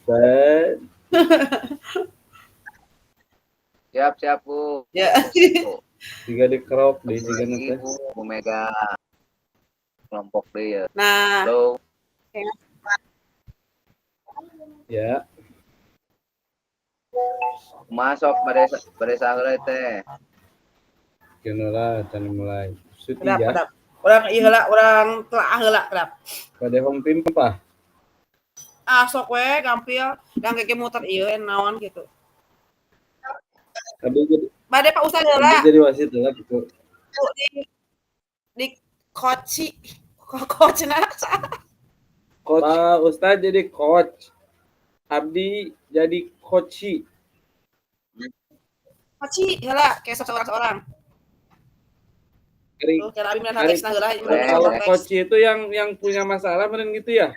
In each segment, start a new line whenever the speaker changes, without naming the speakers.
Ustaz.
Siap Bu.
Ya.
Tiga di crop di tiga nanti.
Bu Mega kelompok dia.
Nah.
Halo.
Ya.
Masuk pada sahur teh.
Kenapa can mulai. Sudah.
Orang ieu orang telah heula kedap.
Pada home team apa?
Sok we gampil yang keke muter ieu naon gitu.
Tadi jadi
Bade Pak Ustaz heula.
Jadi wasit lah gitu.
Di coach nasa.
Coach Pak Ustaz jadi coach. Abdi jadi coach.
Coach heula kayak seorang. Tuh, kira abi meunang teksna heula.
Kalau coach itu yang punya masalah meren gitu ya?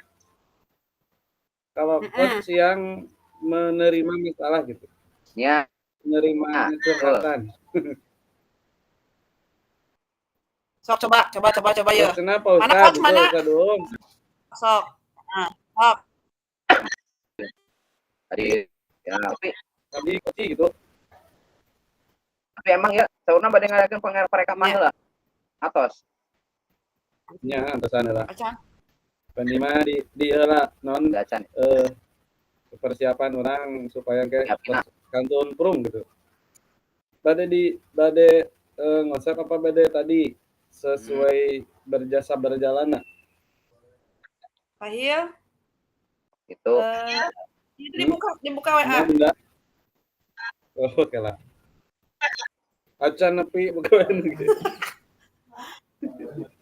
Kalau coach yang menerima masalah gitu.
Ya.
Menerima curhatan.
Sok coba ya.
Kenapa Ustaz?
Mana coach mana? Sok. Nah, sok.
Tadi ya
tadi coach gitu.
Tapi emang ya saurna bade ngadakeun perekaman heula. Atos.
Nya antosan heula.
Acan.
Pandima di heula non
acan.
Persiapan orang supaya kayak kantun prung gitu. Bade ngosep apa bade tadi sesuai berjasa berjalana.
Pahil.
Itu.
Dibuka WA.
Enggak. Oh, oke lah. Acan nepi buka gitu.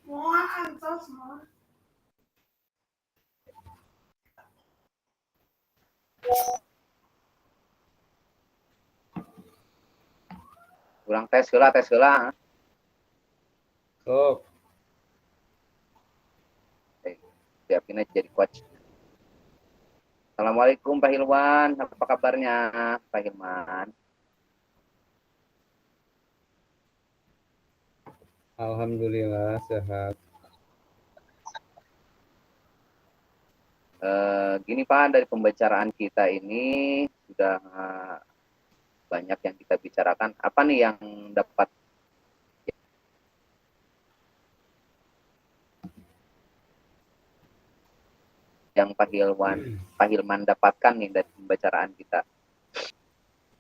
Wah, antos mah.
Kurang tes heula.
Sok.
Siapin aja jadi coach. Assalamualaikum Pak Hilman, apa kabarnya Pak Hilman?
Alhamdulillah sehat.
Gini Pak, dari pembicaraan kita ini sudah banyak yang kita bicarakan. Apa nih yang dapat yang Pak Hilman dapatkan nih dari pembicaraan kita?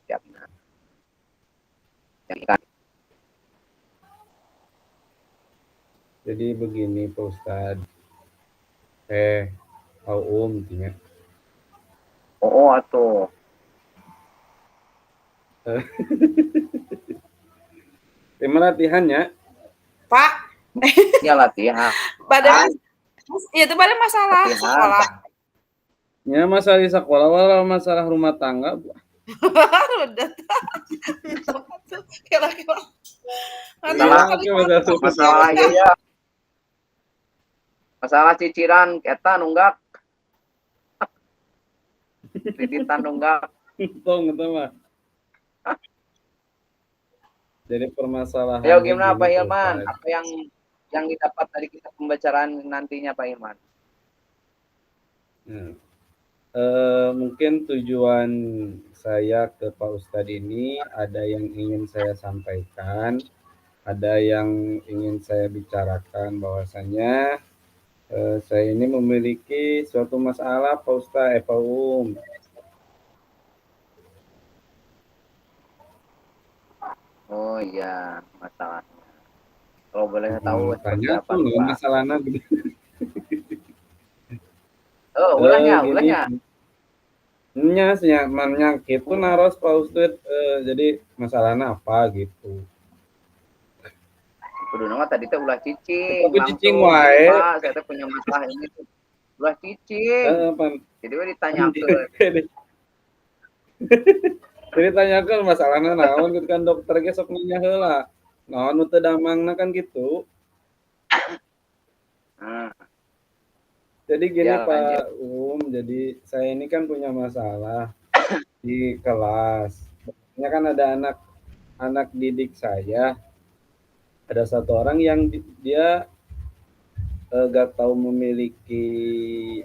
Ya,
Jadi begini Pak Ustadz. Intinya.
Oh atuh.
Gimana latihannya?
Pak.
Ya latihan.
Itu pada masalah sekolah.
Ya masalah di sekolah, walau masalah rumah tangga.
Udah. Kira-kira.
Masalah ya. Masalah ciciran eta nunggak. Kreditan nunggak.
Tong mah. Jadi permasalahan.
Ayo gimana Pak Hilman? Apa yang didapat dari kita pembicaraan nantinya Pak Hilman?
Mungkin tujuan saya ke Pak Ustadz ini ada yang ingin saya sampaikan, ada yang ingin saya bicarakan bahwasanya saya ini memiliki suatu masalah Pak Ustadz, Pak
Oh iya, masalahnya. Kalau boleh tahu
tanya apa masalahnya gitu.
Ulahnya.
Nya gitu naros Pak Ustadz, jadi masalahnya apa gitu.
Kudu nama tadi teh ulah cicing.
Cicing wae.
Pak, saya teh punya masalah ini tuh. Ulah cicing. Jadi we ditanyakeun.
Jadi tanyakeun masalahna naon gitu kan dokter ge sok nanya heula. Naon nu teu damangna kan gitu. Jadi gini ya, Pak jadi saya ini kan punya masalah di kelas. Ini kan ada anak didik saya. Ada satu orang yang dia gak tahu memiliki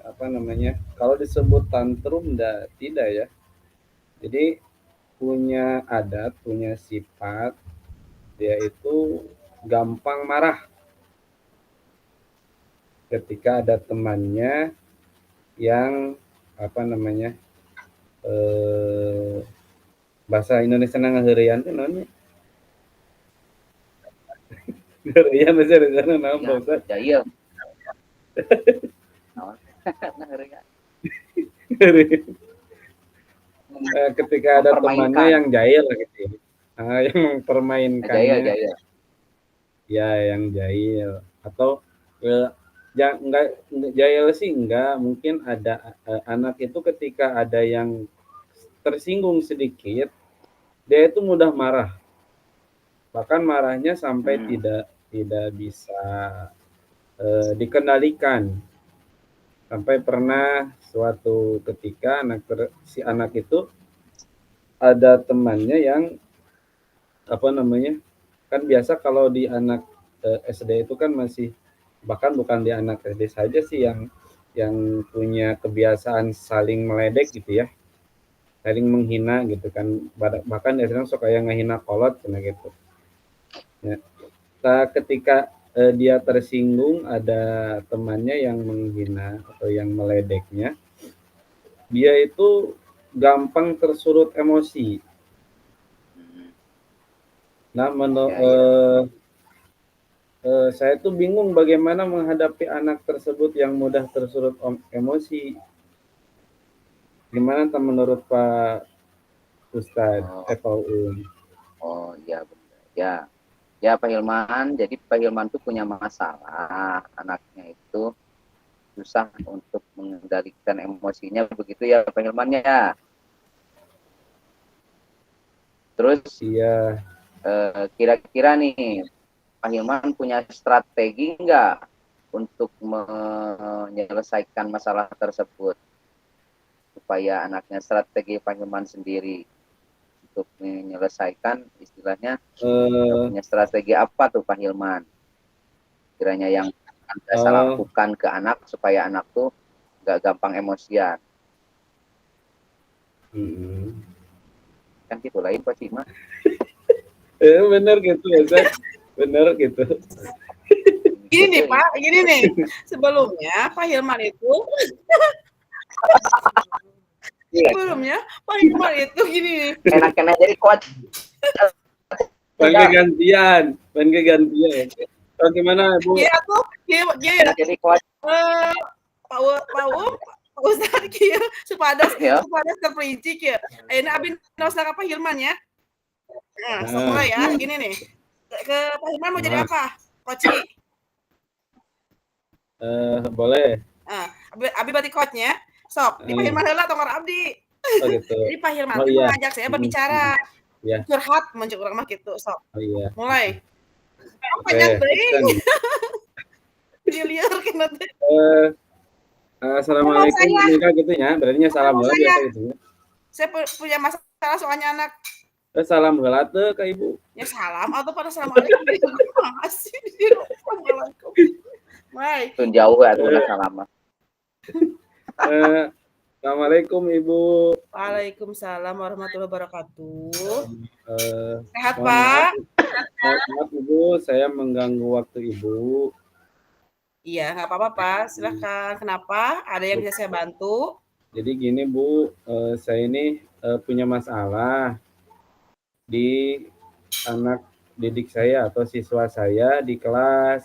apa namanya, kalau disebut tantrum tidak ya. Jadi punya adat, punya sifat, dia itu gampang marah ketika ada temannya yang apa namanya, bahasa Indonesia ngaheurean teh naon nya? Ngaheurean bahasa Indonesia naon
Ya,
Pak Ustaz?
jahil. Naon? Nah, ngeureun.
Ketika ada temannya yang jahil gitu ya. Yang
Jahil,
mempermainkannya,
jahil.
ya yang jahil atau enggak jahil sih enggak, mungkin ada anak itu ketika ada yang tersinggung sedikit, dia itu mudah marah. Bahkan marahnya sampai tidak bisa dikendalikan. Sampai pernah suatu ketika si anak itu ada temannya yang apa namanya, kan biasa kalau di anak SD itu kan masih, bahkan bukan di anak SD saja sih yang punya kebiasaan saling meledek gitu ya, saling menghina gitu kan, bahkan biasanya suka yang ngehina kolot gitu ya. Nah, ketika dia tersinggung ada temannya yang menghina atau yang meledeknya, dia itu gampang tersulut emosi. Nah, saya tuh bingung bagaimana menghadapi anak tersebut yang mudah tersulut emosi. Gimana menurut Pak Ustadz? Pak
Oh iya benar. Ya. Ya Pak Hilman, jadi Pak Hilman tuh punya masalah, anaknya itu susah untuk mengendalikan emosinya, begitu ya Pak Hilman ya. Terus
iya.
Kira-kira nih Pak Hilman punya strategi nggak untuk menyelesaikan masalah tersebut supaya anaknya, strategi Pak Hilman sendiri untuk menyelesaikan, istilahnya punya strategi apa tuh Pak Hilman kiranya yang akan saya lakukan ke anak supaya anak tuh nggak gampang emosian. Kan gitu lain Pak Cima.
Bener gitu ya Zak, bener gitu.
Gini nih Pak, gini nih, sebelumnya Pak Hilman itu Pak Hilman itu gini nih,
enak-enak jadi kuat.
Gantian. Bagaimana Bu?
Iya tuh, iya
jadi kuat.
Pak Ustadz kia supados terperinci kia. Ayeuna abdi naosna ka Pak Hilman ya. Nah, mulai ya, gini nih. Ke Pak Hilman mau jadi apa? Koci.
Boleh.
Abi berarti coachnya. Sok, di Pak Hilman heula tongkor abdi.
Oh gitu.
Jadi Pak Hilman itu mengajak saya berbicara.
Ya.
Curhat muncul orang mah gitu. Sok.
Oh iya.
Mulai. Panjang teuing. Liar kena teh.
Assalamualaikum nikah gitu ya. Berarti salam heula biasa gitu ya. Saya
punya masalah soalnya anak.
Salam heula teh ka Ibu.
Ya salam atau pada assalamualaikum. Makasih. Assalamualaikum. Mai.
Tun jauh ya tuh salam.
Assalamualaikum Ibu.
Waalaikumsalam warahmatullahi wabarakatuh. Sehat
Pak? Maaf Ibu, saya mengganggu waktu Ibu.
Iya, nggak apa-apa Pak, silahkan. Kenapa? Ada yang bisa saya bantu?
Jadi gini Bu, saya ini punya masalah di anak didik saya atau siswa saya di kelas.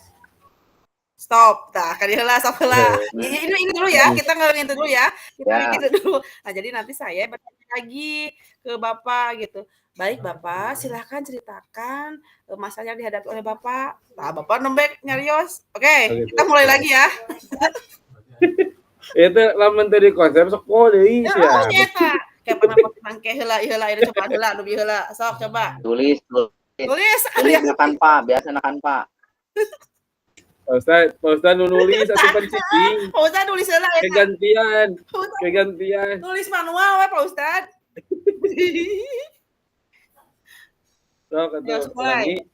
Stop, kan heula stop heula. Ini dulu ya, kita ngomongin itu dulu ya. Kita gitu dulu. Nah, jadi nanti saya bertanya lagi ke Bapak gitu. Baik Bapak, silahkan ceritakan masalah yang dihadapi oleh Bapak. Nah, Bapak nembek nyarios. Oke, kita mulai lagi ya.
Itu lamun tadi konsep sok deui sia.
Oh, nyata. Kayak pernah pangke heula ini coba heula, nu heula. Sok coba.
Tulis nakan Pak, biasa nakan Pak.
Pak Ustaz nulis atau pencicing.
Pak Ustaz nulis heula ya.
Kegantian.
Tulis manual we Pak Ustaz.
Sok atuh ulangi.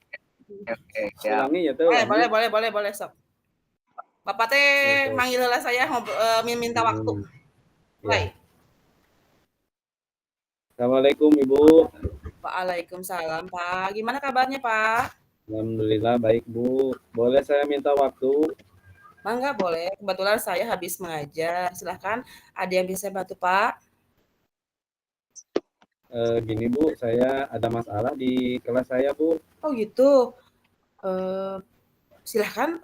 Oke,
ulangi ya tuh.
Boleh sok. Bapak teh
Oke.
manggil heula saya minta waktu.
Ya.
Baik.
Assalamualaikum Ibu.
Waalaikumsalam Pak. Gimana kabarnya Pak?
Alhamdulillah baik Bu. Boleh saya minta waktu?
Mangga boleh. Kebetulan saya habis mengajar. Silahkan. Ada yang bisa bantu Pak?
Gini Bu, saya ada masalah di kelas saya Bu.
Oh gitu. Silahkan.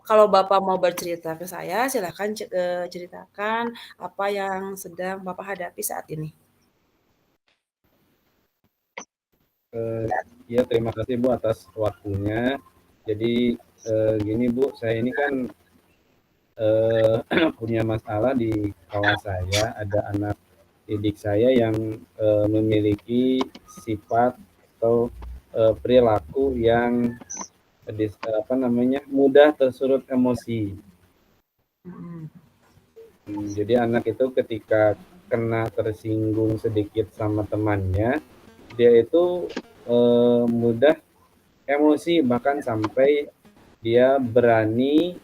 Kalau Bapak mau bercerita ke saya, silahkan ceritakan apa yang sedang Bapak hadapi saat ini.
Ya terima kasih Bu atas waktunya. Jadi gini Bu, saya ini kan punya masalah di kelas saya. Ada anak didik saya yang memiliki sifat atau perilaku yang mudah tersulut emosi. Jadi anak itu ketika kena tersinggung sedikit sama temannya, dia itu mudah emosi, bahkan sampai dia berani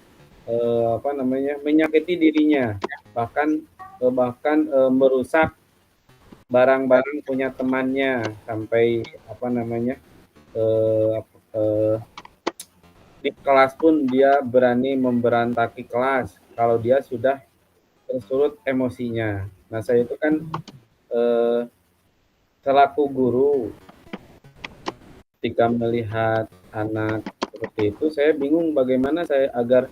menyakiti dirinya, bahkan merusak barang-barang punya temannya, sampai di kelas pun dia berani memberantaki kelas kalau dia sudah tersulut emosinya. Nah, saya itu kan selaku guru, ketika melihat anak seperti itu, saya bingung bagaimana saya agar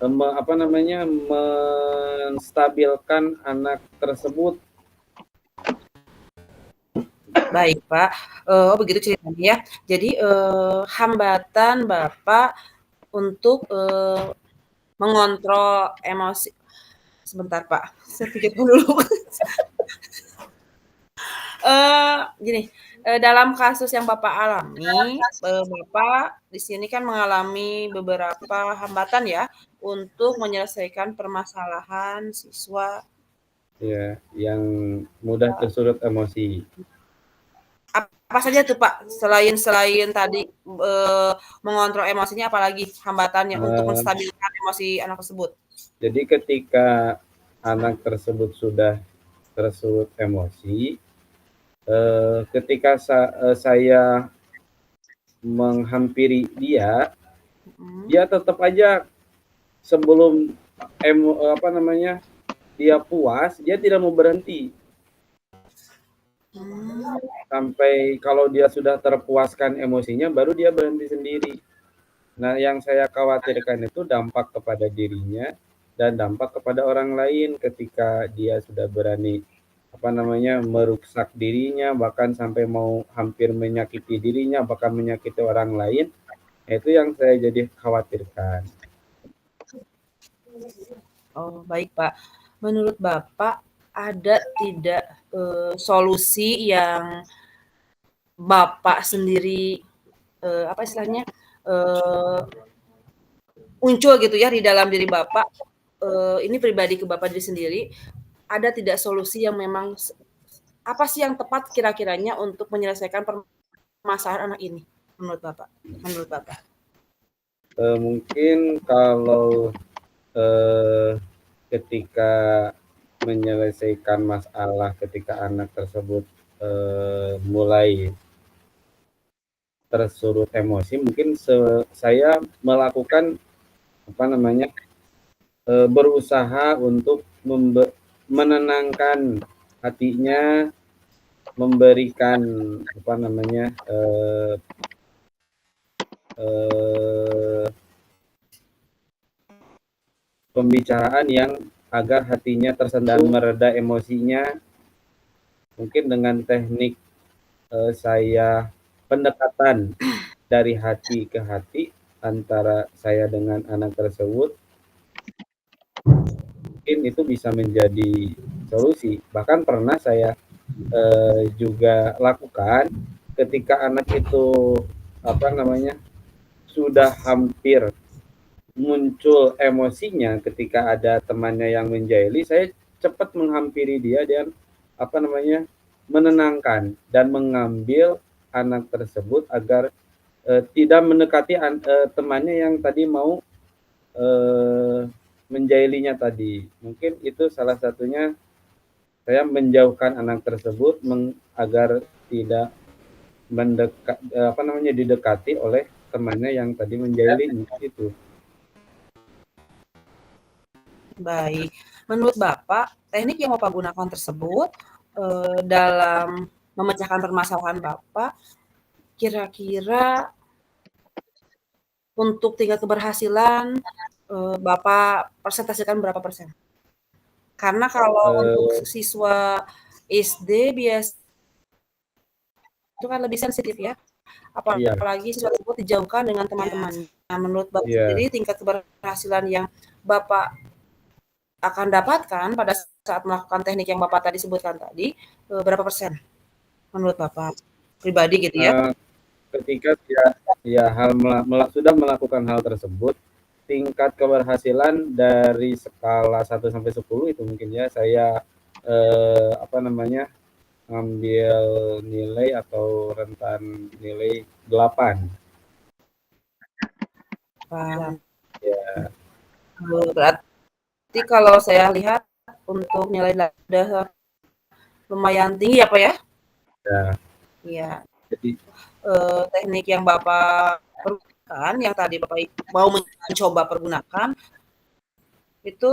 menstabilkan anak tersebut.
Baik Pak, oh begitu ceritanya ya. Jadi hambatan Bapak untuk mengontrol emosi. Sebentar Pak, saya pikirkan dulu. Gini, dalam kasus yang Bapak alami, Bapak di sini kan mengalami beberapa hambatan ya untuk menyelesaikan permasalahan siswa.
Ya, yang mudah tersulut emosi.
Apa saja tuh Pak, selain tadi mengontrol emosinya, apalagi hambatannya untuk menstabilkan emosi anak tersebut?
Jadi ketika anak tersebut sudah tersulut emosi, ketika saya menghampiri dia, dia tetap aja sebelum dia puas, dia tidak mau berhenti. Sampai kalau dia sudah terpuaskan emosinya, baru dia berhenti sendiri. Nah, yang saya khawatirkan itu dampak kepada dirinya dan dampak kepada orang lain ketika dia sudah berani merusak dirinya, bahkan sampai mau hampir menyakiti dirinya, bahkan menyakiti orang lain. Itu yang saya jadi khawatirkan.
Oh, baik Pak. Menurut Bapak ada tidak solusi yang Bapak sendiri muncul gitu ya di dalam diri Bapak, ini pribadi ke Bapak diri sendiri, ada tidak solusi yang memang apa sih yang tepat kira-kiranya untuk menyelesaikan permasalahan anak ini menurut Bapak?
Mungkin kalau ketika menyelesaikan masalah ketika anak tersebut mulai tersulut emosi, mungkin saya melakukan berusaha untuk menenangkan hatinya, memberikan pembicaraan yang agar hatinya tersendang, mereda emosinya, mungkin dengan teknik saya pendekatan dari hati ke hati antara saya dengan anak tersebut, mungkin itu bisa menjadi solusi. Bahkan pernah saya juga lakukan ketika anak itu sudah hampir muncul emosinya ketika ada temannya yang menjahili, saya cepat menghampiri dia dan menenangkan dan mengambil anak tersebut agar tidak mendekati temannya yang tadi mau menjailinya tadi. Mungkin itu salah satunya saya menjauhkan anak tersebut agar tidak didekati oleh temannya yang tadi menjailinya itu.
Baik. Menurut Bapak, teknik yang Bapak gunakan tersebut dalam memecahkan permasalahan Bapak, kira-kira untuk tingkat keberhasilan Bapak presentasikan berapa persen? Karena kalau untuk siswa SD biasa itu kan lebih sensitif ya, apalagi siswa tersebut dijauhkan dengan teman-teman. Nah, menurut Bapak sendiri tingkat keberhasilan yang Bapak akan dapatkan pada saat melakukan teknik yang Bapak tadi sebutkan tadi, berapa persen menurut Bapak pribadi gitu ya?
Ketika sudah melakukan hal tersebut, tingkat keberhasilan dari skala 1 sampai 10 itu mungkin ya saya ambil nilai atau rentan nilai 8. Ya.
Berarti kalau saya lihat untuk nilai udah lumayan tinggi ya Pak ya?
Ya.
Iya.
Jadi
teknik yang Bapak pergunakan, yang tadi Bapak mau mencoba pergunakan, itu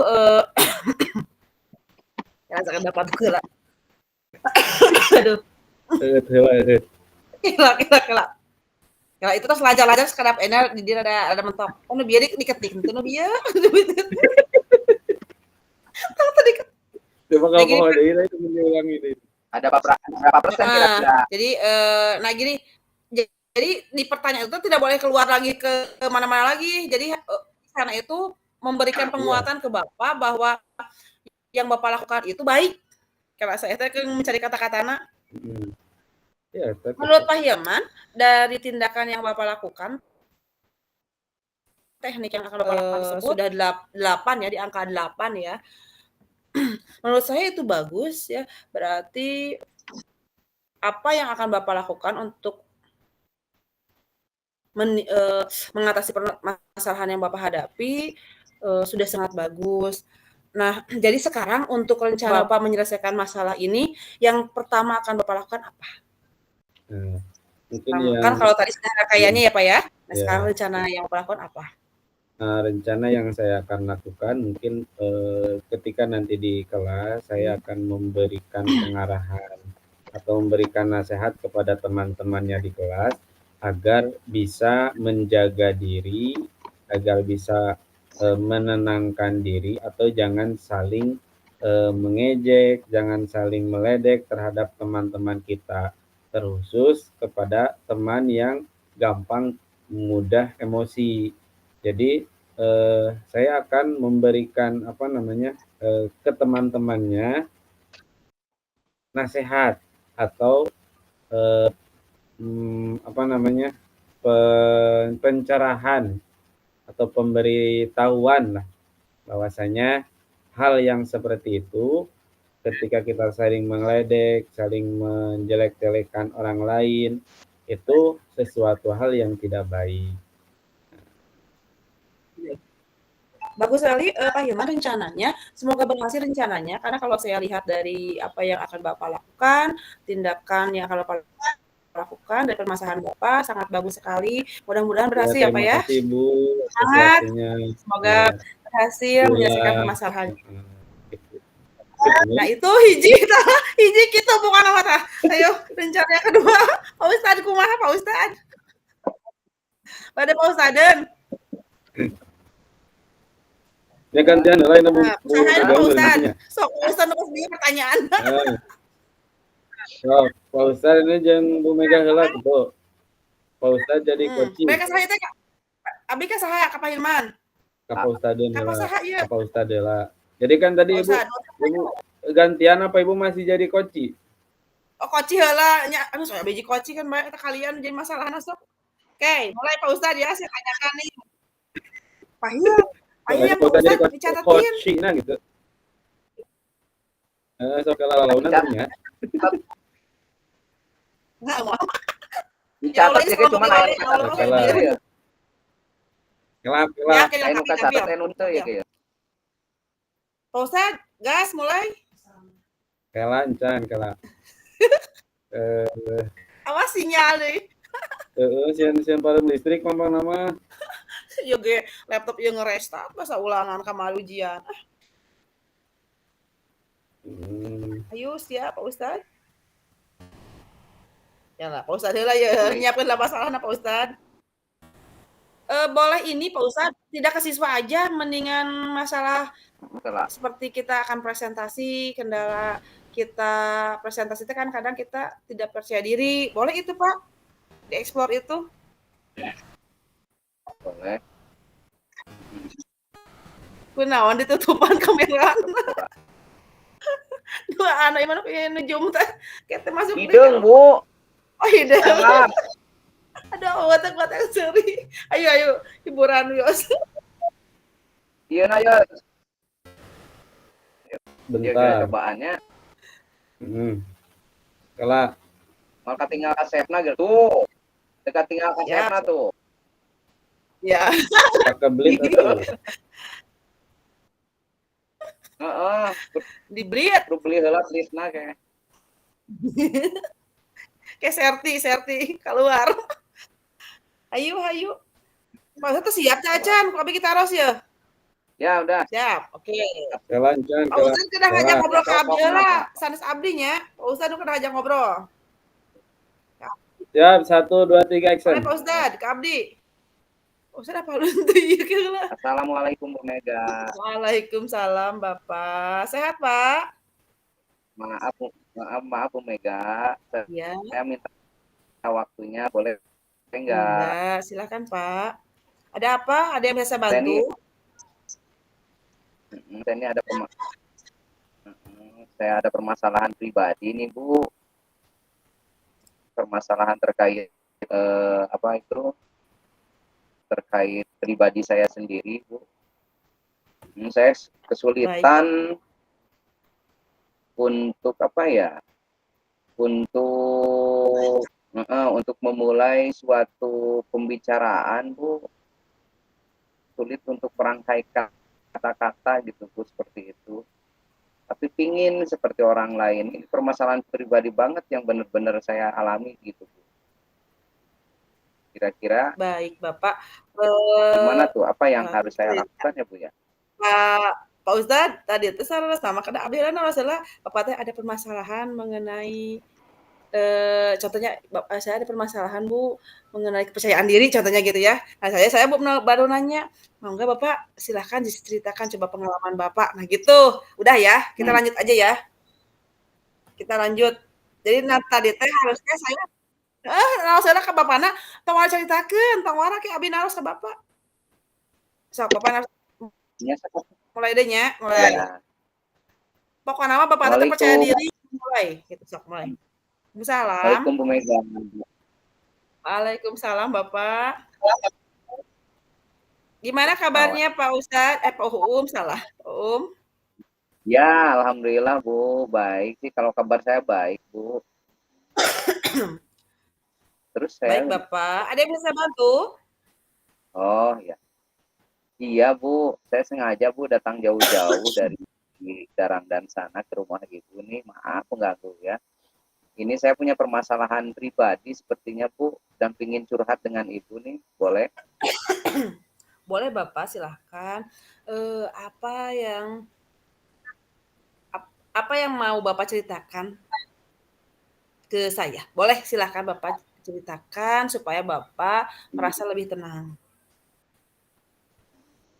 rasakan Bapak tuh aduh. Kela. Ya itu terus lajar sekarang enak di dia ada mentok. Oh biar diketik itu biar.
Coba kalau ada itu mengulang itu.
Ada berapa persen kira-kira?
Jadi nah gini, jadi di pertanyaan itu tidak boleh keluar lagi ke mana-mana lagi. Jadi sana itu memberikan penguatan ke Bapak bahwa yang Bapak lakukan itu baik. Kalau saya mencari kata-katanya.
Ya,
menurut Pak Hilman, dari tindakan yang Bapak lakukan, teknik yang akan Bapak lakukan tersebut sudah 8 ya, di angka 8 ya. Menurut saya itu bagus ya. Berarti apa yang akan Bapak lakukan untuk mengatasi permasalahan yang Bapak hadapi sudah sangat bagus. Nah, jadi sekarang untuk rencana Bapak menyelesaikan masalah ini, yang pertama akan Bapak lakukan apa?
Mungkin
kan kalau tadi secara kayaknya ya Pak ya. Nah, sekarang rencana yang Bapak lakukan apa?
Rencana yang saya akan lakukan mungkin ketika nanti di kelas saya akan memberikan pengarahan atau memberikan nasihat kepada teman-temannya di kelas agar bisa menjaga diri, agar bisa menenangkan diri atau jangan saling mengejek, jangan saling meledek terhadap teman-teman kita, terkhusus kepada teman yang gampang mudah emosi. Jadi saya akan memberikan ke teman-temannya nasihat atau pencerahan atau pemberitahuan lah bahwasanya hal yang seperti itu ketika kita saling meledek, saling menjelek-jelekan orang lain, itu sesuatu hal yang tidak baik.
Bagus sekali Pak Hilman rencananya, semoga berhasil rencananya, karena kalau saya lihat dari apa yang akan Bapak lakukan, tindakan yang akan Bapak lakukan dari permasalahan Bapak sangat bagus sekali. Mudah-mudahan berhasil ya Pak ya.
Terima kasih Bu.
Semangat. Semoga berhasil menyelesaikan permasalahan. Nah itu hiji kita bukan apa. Ayo rencana yang kedua. Pak Ustadz kumaha Pak Ustadz? Pada Pak Ustadz.
Ya gantian lain Bu.
Pak Ustadz. Sok Pak Ustadz nulis dia pertanyaan.
Pak Ustadz ini jangan Bu Mega heula tuh. Pak Ustadz jadi coaching.
Mereka saya teh abi ka saha ka Pak Hilman?
Ka Pak Ustadz
heula.
Ka Pak Ustadz heula. Jadi kan tadi Ibu gantian apa Ibu masih jadi coach?
Oh coach heula nya anu saya biji coach kan bae eta kalian jadi masalahna sok. Oke, mulai Pak Ustadz ya saya tanyakan nih. Pak Hilman, ayo yang Pak Ustadz dicatatin.
Coaching gitu. Sok lawan nya.
Enggak mau. Dicatat aja cuma
ya. Kelap,
Ya,
kelap.
oke,
Anu
tapi.
kasatet anu teu ya ge.
Pak Ustadz, gas mulai.
Kelan can kelak.
Awas sinyal deh.
Sieun padam listrik mampang nama.
Yo ge laptop yang ngerestart masa ulangan kamalu ujian. Ayo siap Pak Ustadz. Ya lah, Pak Ustadz heula ya nyiapkeun lah masalahna Pak Ustadz. Boleh ini Pak Ustadz, tidak ke siswa aja, mendingan masalah seperti kita akan presentasi, kendala kita presentasi itu kan kadang kita tidak percaya diri. Boleh itu Pak? Dieksplor itu?
Boleh.
Kunaon ditutupan kamera. Dua anak gimana pengen nujum teh. Kita masuk
Hideung, Bu.
Oh, hideung.
Salah.
Aduh, watak-watak seri. Ayo, hiburan yos.
Iya na ya.
Bentar.
Cobaannya.
Kelak.
Mal katinggal kasepna gitu. Dekat tinggal kasepna tuh.
Ya.
Pakai blit atuh.
Heeh.
Diblit.
Kudu beli heula blisna ke.
Kayak Serti keluar. Ayo. Masa tuh siap Cacan, kok kita harus ya?
Ya udah.
Siap, oke.
Kelan can.
Pak Ustadz kena ngajak ngobrol ke abdi lah, sanes abdinya. Pak Ustadz kena ngajak ngobrol.
Siap, 1, 2, 3 action.
Pak Ustadz, ke abdi. Pak Ustadz apa lu tuh lah.
Assalamualaikum Bu Mega.
Waalaikumsalam Bapak. Sehat Pak?
Maaf Bu Mega.
Iya.
Saya minta waktunya, boleh enggak?
Enggak, silakan Pak. Ada apa? Ada yang bisa bantu?
Saya ada permasalahan pribadi nih Bu. Permasalahan terkait terkait pribadi saya sendiri Bu. Saya kesulitan untuk untuk memulai suatu pembicaraan Bu. Sulit untuk merangkai kata-kata gitu Bu, seperti itu. Tapi pingin seperti orang lain. Ini permasalahan pribadi banget yang benar-benar saya alami gitu Bu. Kira-kira
baik Bapak.
Gimana tuh? Apa yang harus saya lakukan ya Bu ya?
Pak Ustadz, tadi itu sama kada abdilan masalah Bapak teh ada permasalahan mengenai contohnya saya ada permasalahan Bu mengenai kepercayaan diri contohnya gitu ya. Nah, saya baru nanya, mau enggak Bapak silahkan diceritakan coba pengalaman Bapak. Nah, gitu. Udah ya, kita lanjut aja ya. Kita lanjut. Jadi tadi teh harusnya saya saya ke Bapakna tong ceritakeun, tong wara ke abi naros ke Bapak. Sok Bapak mulai deh nya, mulai. Ya. Pokoknya mah Bapak tetap percaya diri, mulai. Gitu sok mulai. Waalaikumsalam.
Waalaikumsalam Bu Mega.
Waalaikumsalam Bapak. Gimana kabarnya Pak Ustadz? Pak Uum salah. Pak
Ya, alhamdulillah Bu, baik sih. Kalau kabar saya baik Bu. Terus saya.
Baik Bapak. Ada yang bisa bantu?
Oh ya. Iya Bu, saya sengaja Bu datang jauh-jauh dari Darangdan sana ke rumah Ibu nih. Maaf mengganggu ya. Ini saya punya permasalahan pribadi sepertinya Bu, dan pingin curhat dengan Ibu nih, boleh?
Boleh Bapak, silahkan. Apa yang mau Bapak ceritakan ke saya? Boleh, silahkan Bapak ceritakan supaya Bapak merasa lebih tenang.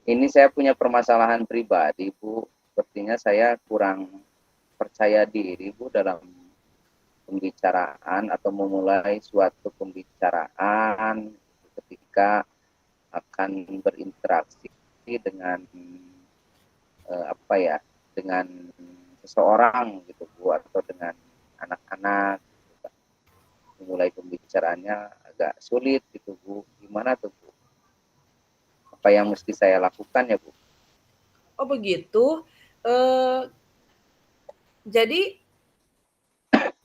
Ini saya punya permasalahan pribadi Bu, sepertinya saya kurang percaya diri Bu dalam pembicaraan atau memulai suatu pembicaraan ketika akan berinteraksi dengan dengan seseorang gitu Bu, atau dengan anak-anak gitu. Memulai pembicaraannya agak sulit gitu Bu. Gimana tuh Bu? Apa yang mesti saya lakukan ya Bu?
Oh begitu. Jadi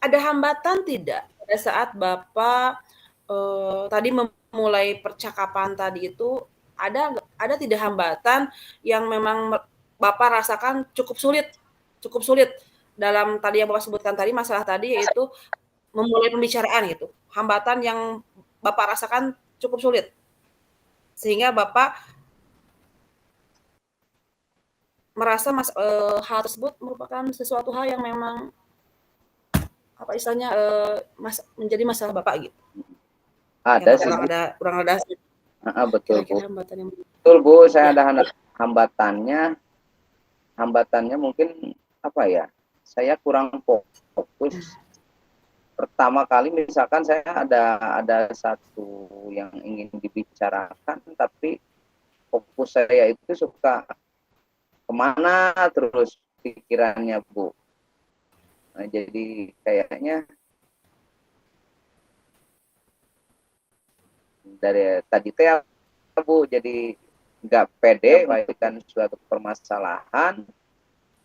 ada hambatan tidak pada saat Bapak tadi memulai percakapan tadi itu, ada tidak hambatan yang memang Bapak rasakan cukup sulit dalam tadi yang Bapak sebutkan tadi, masalah tadi yaitu memulai pembicaraan gitu, hambatan yang Bapak rasakan cukup sulit, sehingga Bapak merasa hal tersebut merupakan sesuatu hal yang memang apa istilahnya menjadi masalah Bapak gitu.
Ada sih.
Kurang ada.
Betul, Bu.
Hambatan yang...
Betul, Bu. Saya ada hambatannya. Hambatannya mungkin apa ya? Saya kurang fokus. Pertama kali misalkan saya ada satu yang ingin dibicarakan, tapi fokus saya itu suka kemana terus pikirannya, Bu. Nah, jadi kayaknya dari tadi teh, Bu, jadi nggak pede baikkan suatu permasalahan,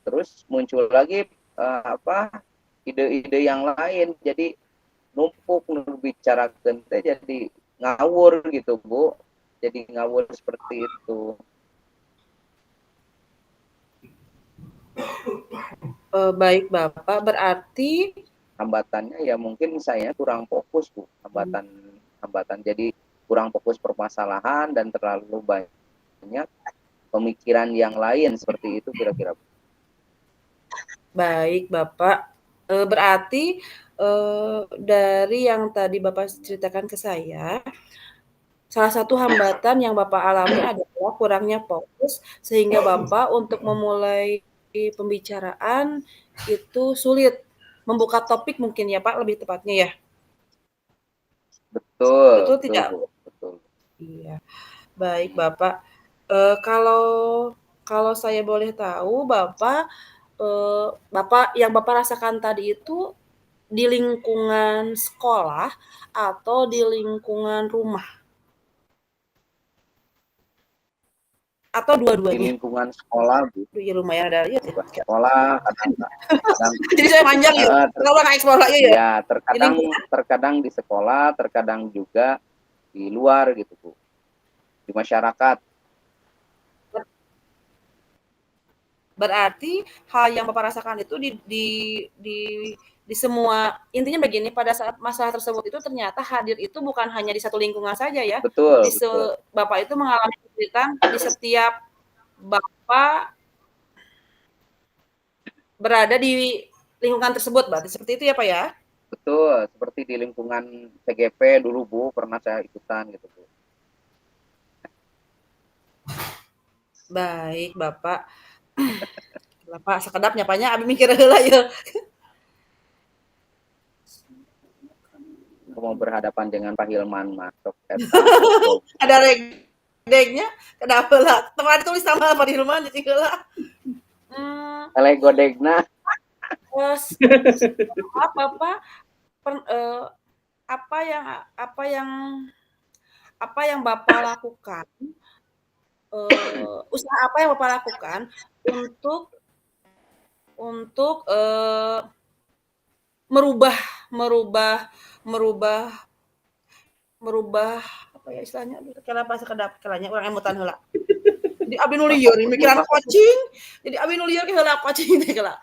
terus muncul lagi ide-ide yang lain, jadi numpuk bicarakan teh jadi ngawur gitu, Bu. Jadi ngawur seperti itu.
Baik Bapak, berarti
hambatannya ya mungkin saya kurang fokus, Bu. Hambatan jadi kurang fokus permasalahan dan terlalu banyak pemikiran yang lain, seperti itu kira-kira.
Baik Bapak, berarti dari yang tadi Bapak ceritakan ke saya, salah satu hambatan yang Bapak alami adalah kurangnya fokus, sehingga Bapak untuk memulai pembicaraan itu sulit, membuka topik mungkin ya Pak, lebih tepatnya ya?
Betul.
Betul tidak?
Betul.
Iya. Baik Bapak, kalau saya boleh tahu Bapak, yang Bapak rasakan tadi itu di lingkungan sekolah atau di lingkungan rumah? Atau
Di
dua-duanya?
lingkungan sekolah, Bu.
Ya lumayan ada ya.
Sekolah kadang
Jadi saya panjang ya. Kalau nggak eksplor lagi ya.
Ya, terkadang di sekolah, terkadang juga di luar gitu, Bu. Di masyarakat.
Berarti hal yang Bapak rasakan itu di semua, intinya begini, pada saat masalah tersebut itu ternyata hadir itu bukan hanya di satu lingkungan saja ya.
Betul.
Bapak itu mengalami kesulitan di setiap Bapak berada di lingkungan tersebut, berarti seperti itu ya Pak ya?
Betul, seperti di lingkungan PGP dulu, Bu, pernah saya ikutan gitu, Bu.
Baik Bapak. Bapak sekedap nyapanya abi mikir heula ya.
Mau berhadapan dengan Pak Hilman masuk
ada regdegnya, kenapa lah? Teman tulis sama Pak Hilman jadi heula.
Eleh godegna.
Bapak apa yang Bapak lakukan? Usaha apa yang Bapak lakukan untuk merubah apa ya istilahnya, kenapa sekedap kelanya orang emutan heula. Jadi abi nu lieur mikiran coaching, jadi abi nu lieur heula coaching teh heula.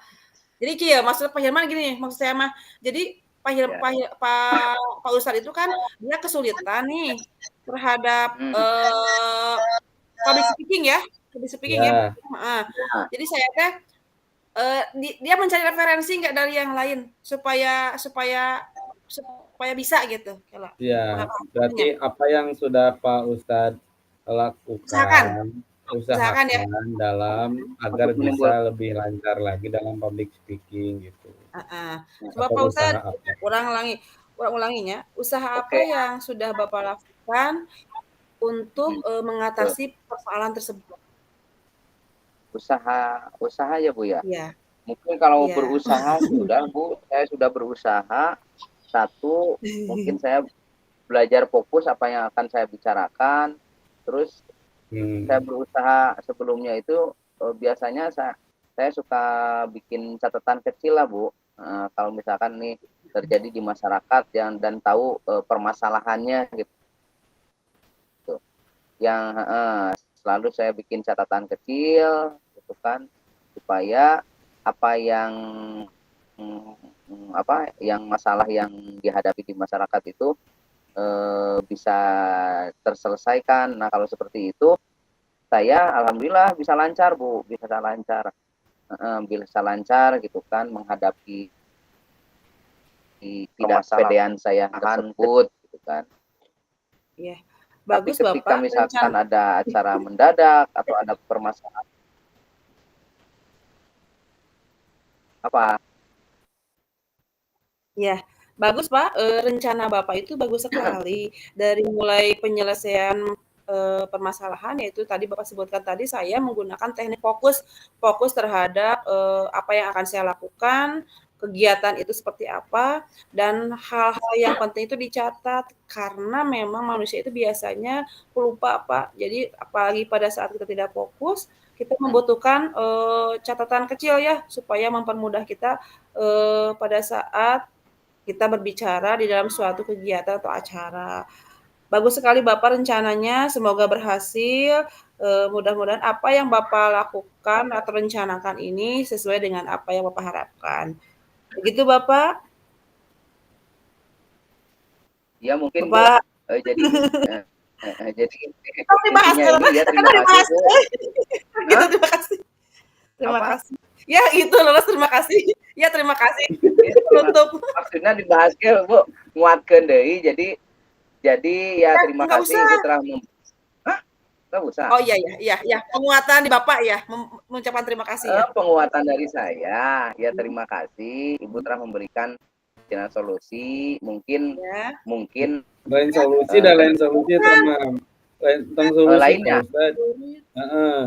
Jadi kieu maksud Pak Hilman gini, maksud saya mah, jadi Pak Ustadz itu kan dia kesulitan nih terhadap public speaking ya. Jadi saya teh dia mencari referensi nggak dari yang lain supaya bisa gitu.
Iya, berarti apa yang sudah Pak Ustadz lakukan, usahakan ya dalam agar bisa lebih lancar lagi dalam public speaking gitu.
Coba Pak Ustadz ulanginya, usaha apa yang sudah Bapak lakukan untuk mengatasi persoalan tersebut?
Usaha ya, Bu ya?
Iya.
Mungkin kalau berusaha sudah, Bu, saya sudah berusaha. Satu, mungkin saya belajar fokus apa yang akan saya bicarakan. Terus saya berusaha sebelumnya itu biasanya saya suka bikin catatan kecil lah, Bu. Kalau misalkan nih terjadi di masyarakat dan tahu permasalahannya gitu. yang selalu saya bikin catatan kecil gitu kan, supaya apa yang masalah yang dihadapi di masyarakat itu bisa terselesaikan. Nah, kalau seperti itu saya alhamdulillah bisa lancar, Bu, bisa lancar gitu kan menghadapi ketidakpedean saya tersebut gitu kan.
Iya.
Tapi
Bagus
ketika
Bapak
misalkan
rencana.
ada acara mendadak atau ada permasalahan apa?
Ya, bagus Pak, rencana Bapak itu bagus sekali. Dari mulai penyelesaian, permasalahan yaitu tadi Bapak sebutkan tadi saya menggunakan teknik fokus terhadap, apa yang akan saya lakukan, kegiatan itu seperti apa, dan hal-hal yang penting itu dicatat karena memang manusia itu biasanya pelupa Pak. Jadi apalagi pada saat kita tidak fokus, kita membutuhkan, catatan kecil ya supaya mempermudah kita, pada saat kita berbicara di dalam suatu kegiatan atau acara. Bagus sekali Bapak rencananya, semoga berhasil. Mudah-mudahan apa yang Bapak lakukan atau rencanakan ini sesuai dengan apa yang Bapak harapkan. Begitu Bapak?
Ya mungkin Bu,
Bapak
jadi
oh, dibahas
intinya ini ya, terima kasih
dibahas.
Bu.
Gitu, terima kasih. Terima
Apa?
kasih. Ya itu lolos, terima kasih. Ya terima kasih.
Ya,
Penutup.
maksudnya dibahas ke Bu, nguatkeun deui, jadi ya terima
Enggak
kasih
usah.
Ibu telah Hah? Nggak usah.
Oh iya, penguatan di Bapak ya, mengucapkan terima kasih ya.
Penguatan dari saya, ya terima kasih Ibu telah memberikan solusi, mungkin
Ya.
Lain solusi dan lain solusi teman. Tentang solusi
lainnya.
Pak Ustad.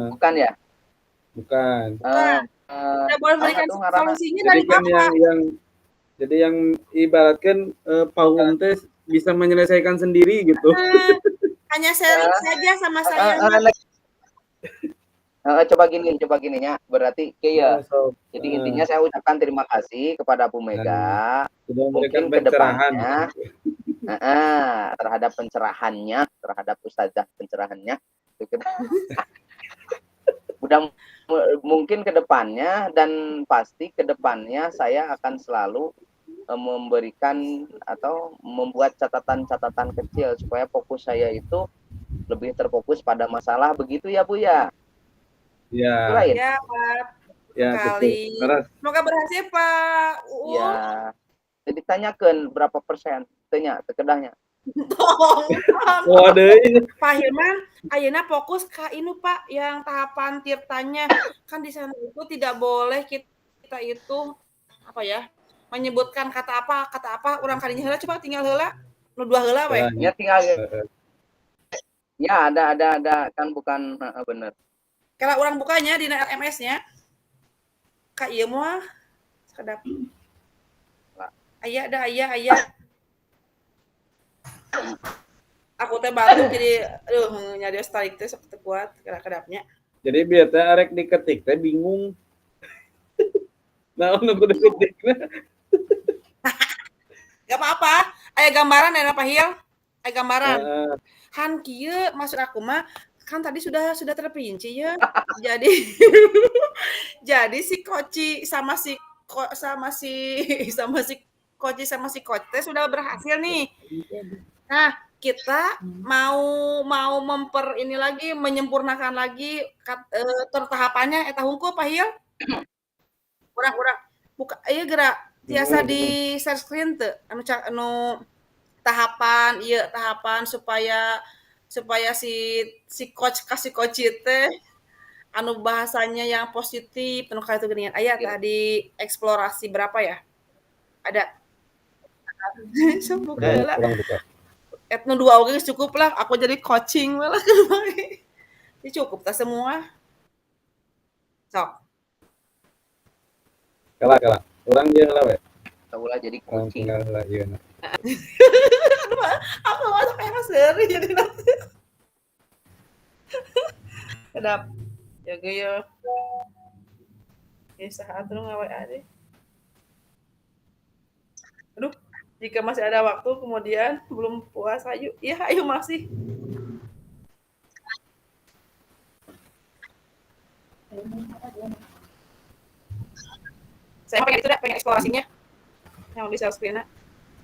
Bukan ya?
Bukan.
Tidak boleh memberikan solusinya
Jadi
dari
kan
Bapak.
yang ibaratkan Paum teh bisa menyelesaikan sendiri gitu.
Hanya sharing saja sama saya.
Coba gini ya, berarti kayak jadi intinya saya ucapkan terima kasih kepada Bu Mega, mungkin kedepannya terhadap pencerahannya, terhadap ustazah pencerahannya, udah mungkin kedepannya dan pasti kedepannya saya akan selalu memberikan atau membuat catatan-catatan kecil supaya fokus saya itu lebih terfokus pada masalah, begitu ya Bu ya.
Ya.
Ya Pak.
Ya,
Sekali. Semoga berhasil Pak Uun.
Ya. Jadi tanyakan berapa persen tanya sekedahnya.
Pak Hilman, ayeuna fokus ke ini Pak yang tahapan tirtanya. Kan di sana itu tidak boleh kita itu apa ya? Menyebutkan kata apa urang kadinya heula coba tinggal heula. Nu dua heula we.
Ya tinggal. Ya ada kan bukan bener.
Kalau orang bukanya di MS-nya, Kak ieu mah sekedap. Aya. Aku teh batuk jadi nyari tarik teh sok teu kuat kedapnya.
Jadi biar teh arek diketik teh bingung. Nah, nu kudu diketikna.
Gak apa-apa. Aya gambaran ya Pak Hil. Aya gambaran. Han kieu maksud aku mah kan tadi sudah terperinci ya. Jadi si Koci sama si Koci sama si Koci teh sudah berhasil nih. Nah, kita mau ini lagi menyempurnakan lagi tahapannya eta hungkul Pak Hil. Urang buka ieu gerak tiasa di share screen teu anu tahapan supaya si coach kasih coach teh anu bahasanya yang positif anu kayak itu geuningan aya tadi eksplorasi berapa ya? Ada. Sok buka heula. Etno 2 oge cukup lah, aku jadi coaching malah. Ini cukup tak semua? Sok.
Kalah. Urang jeung heula we.
Ulah jadi coaching.
Heula ieu.
Aku masuk kayak seri jadi nanti. Kedap. Ya geuy. Ya saat lu ngawe ade. Aduh, jika masih ada waktu kemudian belum puas ayo. Iya, ayo masih. Saya pengen itu dah, pengen eksplorasinya yang di share screen.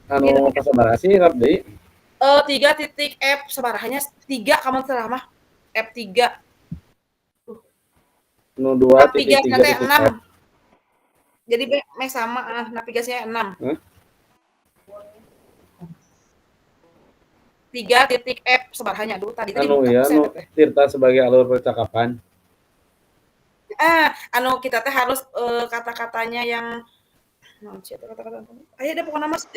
Anu kasabaraha sih Rabdi?
3.f sabarahannya 3 kamu salah mah F3.
Nu 2.3.f.
6. Jadi sama navigasinya 6. 3.f sabarahannya dulu tadi
Anu ya, anu Tirta sebagai alur percakapan.
Anu kita teh harus kata-katanya yang kata-kata. Ayo deh pokoknya mas.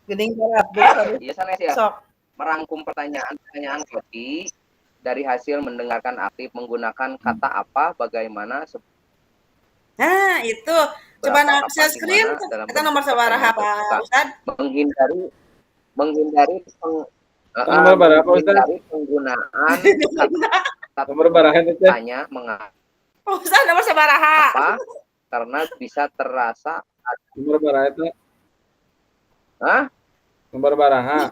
Gening berat.
Iya sana sih ya. Merangkum pertanyaan Koti dari hasil mendengarkan aktif menggunakan kata apa, bagaimana.
Nah itu coba share screen. Kita nomor sabaraha Pak Ustad.
Menghindari penggunaan
nomor barahan itu
tanya mengapa.
Ustad nomor sabaraha.
Apa? Karena bisa terasa
nomor baraha itu.
Hah?
Nomor baraha.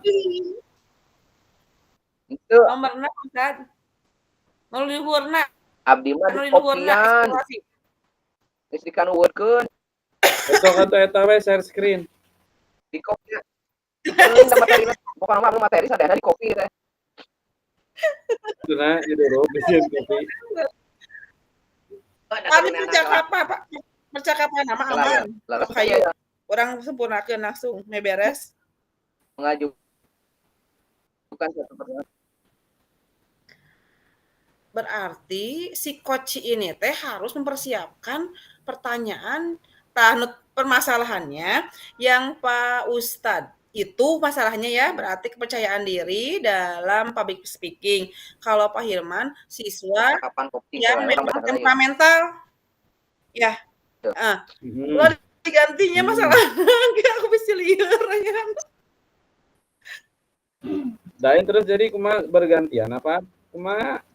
Itu
nomor 6 Ustad. Mau luhurna.
Abdi mah di kopian. Geus dikanuweurkeun.
Besok eta we share screen.
Di kopi. Pokoknya mah materi sadayana di kopi teh.
Tuna itu ro bisin kopi.
Tadi percakapan Pak. Percakapan nama aman. Hayu. Orang sempurnakeun langsung beres.
Mengajukan satu pertanyaan.
Berarti si coach ini teh harus mempersiapkan pertanyaan permasalahannya yang Pak Ustadz itu masalahnya ya berarti kepercayaan diri dalam public speaking. Kalau Pak Hilman siswa yang temperamental ya. Kalau digantinya masalah aku bisa liar ya.
Dain terus jadi kumaha bergantian apa? Kumaha?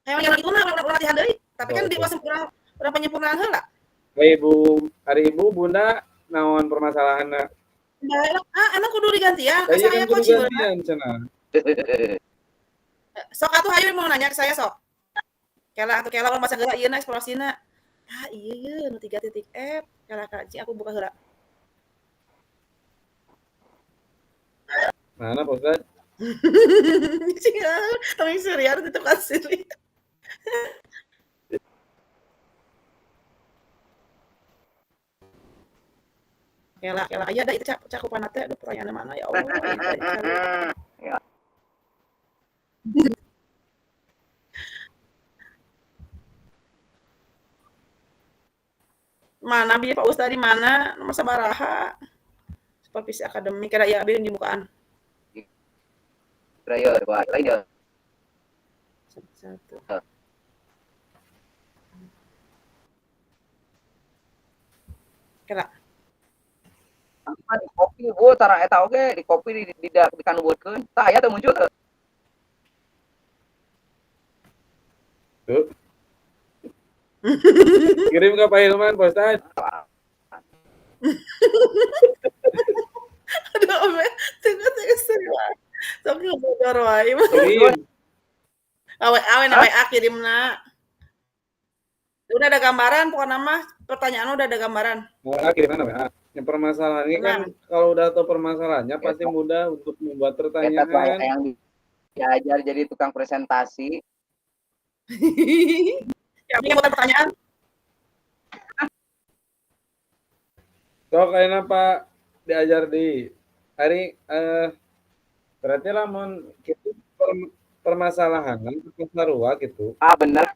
Yang itu latihan deui, tapi kan di urang penyempurnaan heula.
Hari Ibu Bunda naon permasalahanna?
Anak kudu digantian,
saya
saya
kudu
coach
gantian cenah.
Sok atuh hayu mau nanya ke saya sok. Kela urang bahasa geura ieu na eksplorasina. Iya nu 3.f. Kela kaji aku buka heula.
Mana Pak Ustad?
Tapi serius itu kasih. Kela aja ada itu cakupan teh ada pertanyaan mana ya Allah. Ya. Mana bi Pak Ustad di mana? Nomor sabaraha? Supervisi akademik kira ya abi dibukaan.
Kira ya, lain ya.
Satu. Kira.
Di kopi tara eta oge di kopi di kanuweurkeun. Tah aya teh muncul teh.
Tuh. Kirim ke Pak Hilman, Pak Ustad.
Aduh, tengah serius. Sok ngobodor wae. Awe na WA kirimna. Udah ada gambaran pokoknya mah pertanyaan udah ada gambaran.
WA kirimna WA. Yang permasalahannya kan kalau udah tahu permasalahannya pasti mudah untuk membuat pertanyaan.
Eta yang diajar jadi tukang presentasi.
Ya, ini buat pertanyaan.
So kayaknya Pak diajar di hari berarti lamun gitu permasalahan sarua gitu.
Bener.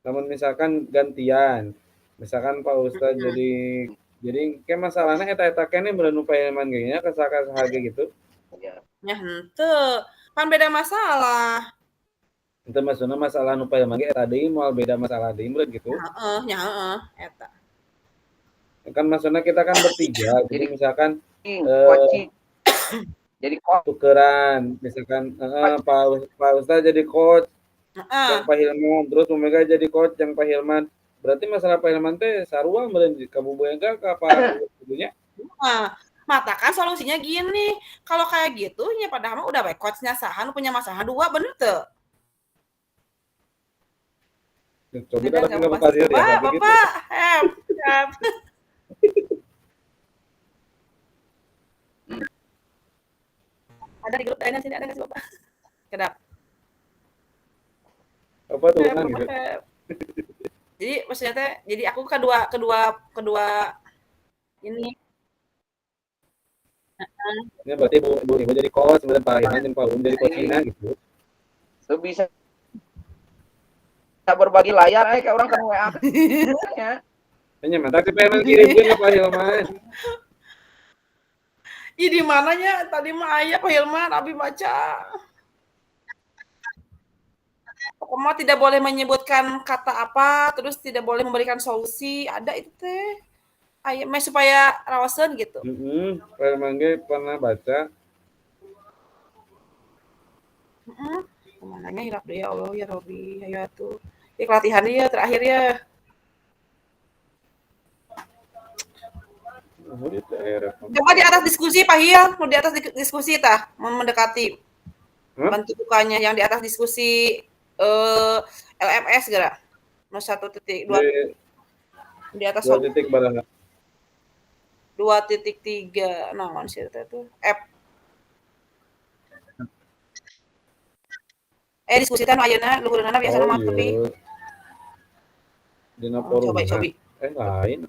Namun misalkan gantian. Misalkan Pak Ustad jadi kayak masalahnya eta kene bener nu paeman geunya kasaha gitu.
Iya.
Ya henteu. Pan beda masalah.
Itu maksudnya masalah nu paeman ge eta deui moal beda masalah deui meureun gitu.
Heeh, eta.
Kan maksudnya kita kan bertiga. Jadi misalkan
jadi coach
tukeran misalkan Pak Ustaz jadi coach yang Pak Hilman terus Omega jadi coach yang Pak Hilman berarti masalah Pak Hilman teh sarua meureun kabubuengga ka Pak Ibunya
Matakan solusinya gini, kalau kayak gitu nya padahal mah udah bae coach-nya saha nu punya masalah 2 bener teu?
Cobi
Ada
lagi
nggak
nggak
Bapak?
kasih dia nggak begitu.
Bapak, help. Ada di grup lainnya sini ada nggak sih Bapak? Kedap.
Apa tuh
Help,
gitu.
Bapak, help. Jadi maksudnya teh, jadi aku kedua ini.
Ini berarti ibu jadi coach, kemudian Pak Iman dan Pak Um jadi coachina gitu.
Lu bisa berbagi layar kayak orang kan WA.
Hanya mantap sih pengen kirimkan ke Pak Hilman.
Ih di mananya tadi mah aya Pak Hilman abi baca. Pokoknya tidak boleh menyebutkan kata apa, terus tidak boleh memberikan solusi, ada itu teh. Aya meh supaya rawaseun gitu.
Pak Hilman ge pernah baca.
Kemananya hilap deh ya Allah ya Robi, ayo atuh. Ya latihan dia terakhir ya. Coba di atas diskusi Pak Hil, mau di atas diskusi tah, mendekati. Bantu bukanya yang di atas diskusi LMS gara. 1.2 di atas
2 titik barang.
2.3 naon sih eta tuh F. Diskusi teh nu ayeuna luhurna biasana mah lebih.
Dina forum.
Coba.
Lain.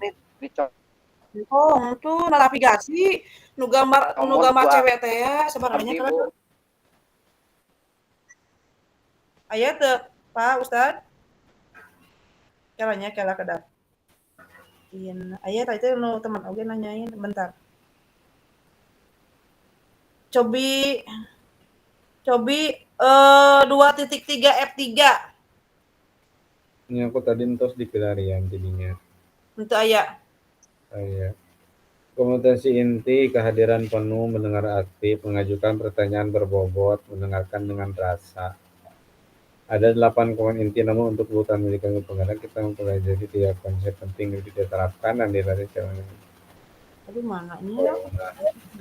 Oh, itu navigasi nu gambar cewek teh ya sebenarnya kan. Aya teu Pak Ustad? Kalanya kala kedap. Iya, aya tah itu nu teman oge nanyain bentar. Cobi 2.3 F3.
Ini aku tadi entos di pelarian jadinya.
Untuk aya.
Aya. Kompetensi inti kehadiran penuh, mendengar aktif, mengajukan pertanyaan berbobot, mendengarkan dengan rasa. Ada 8 poin inti, namun untuk kebutuhan milik kami pengarang kita mempelajari 3 konsep penting yang diterapkan dan dilatih caranya.
Aduh mana ini ya?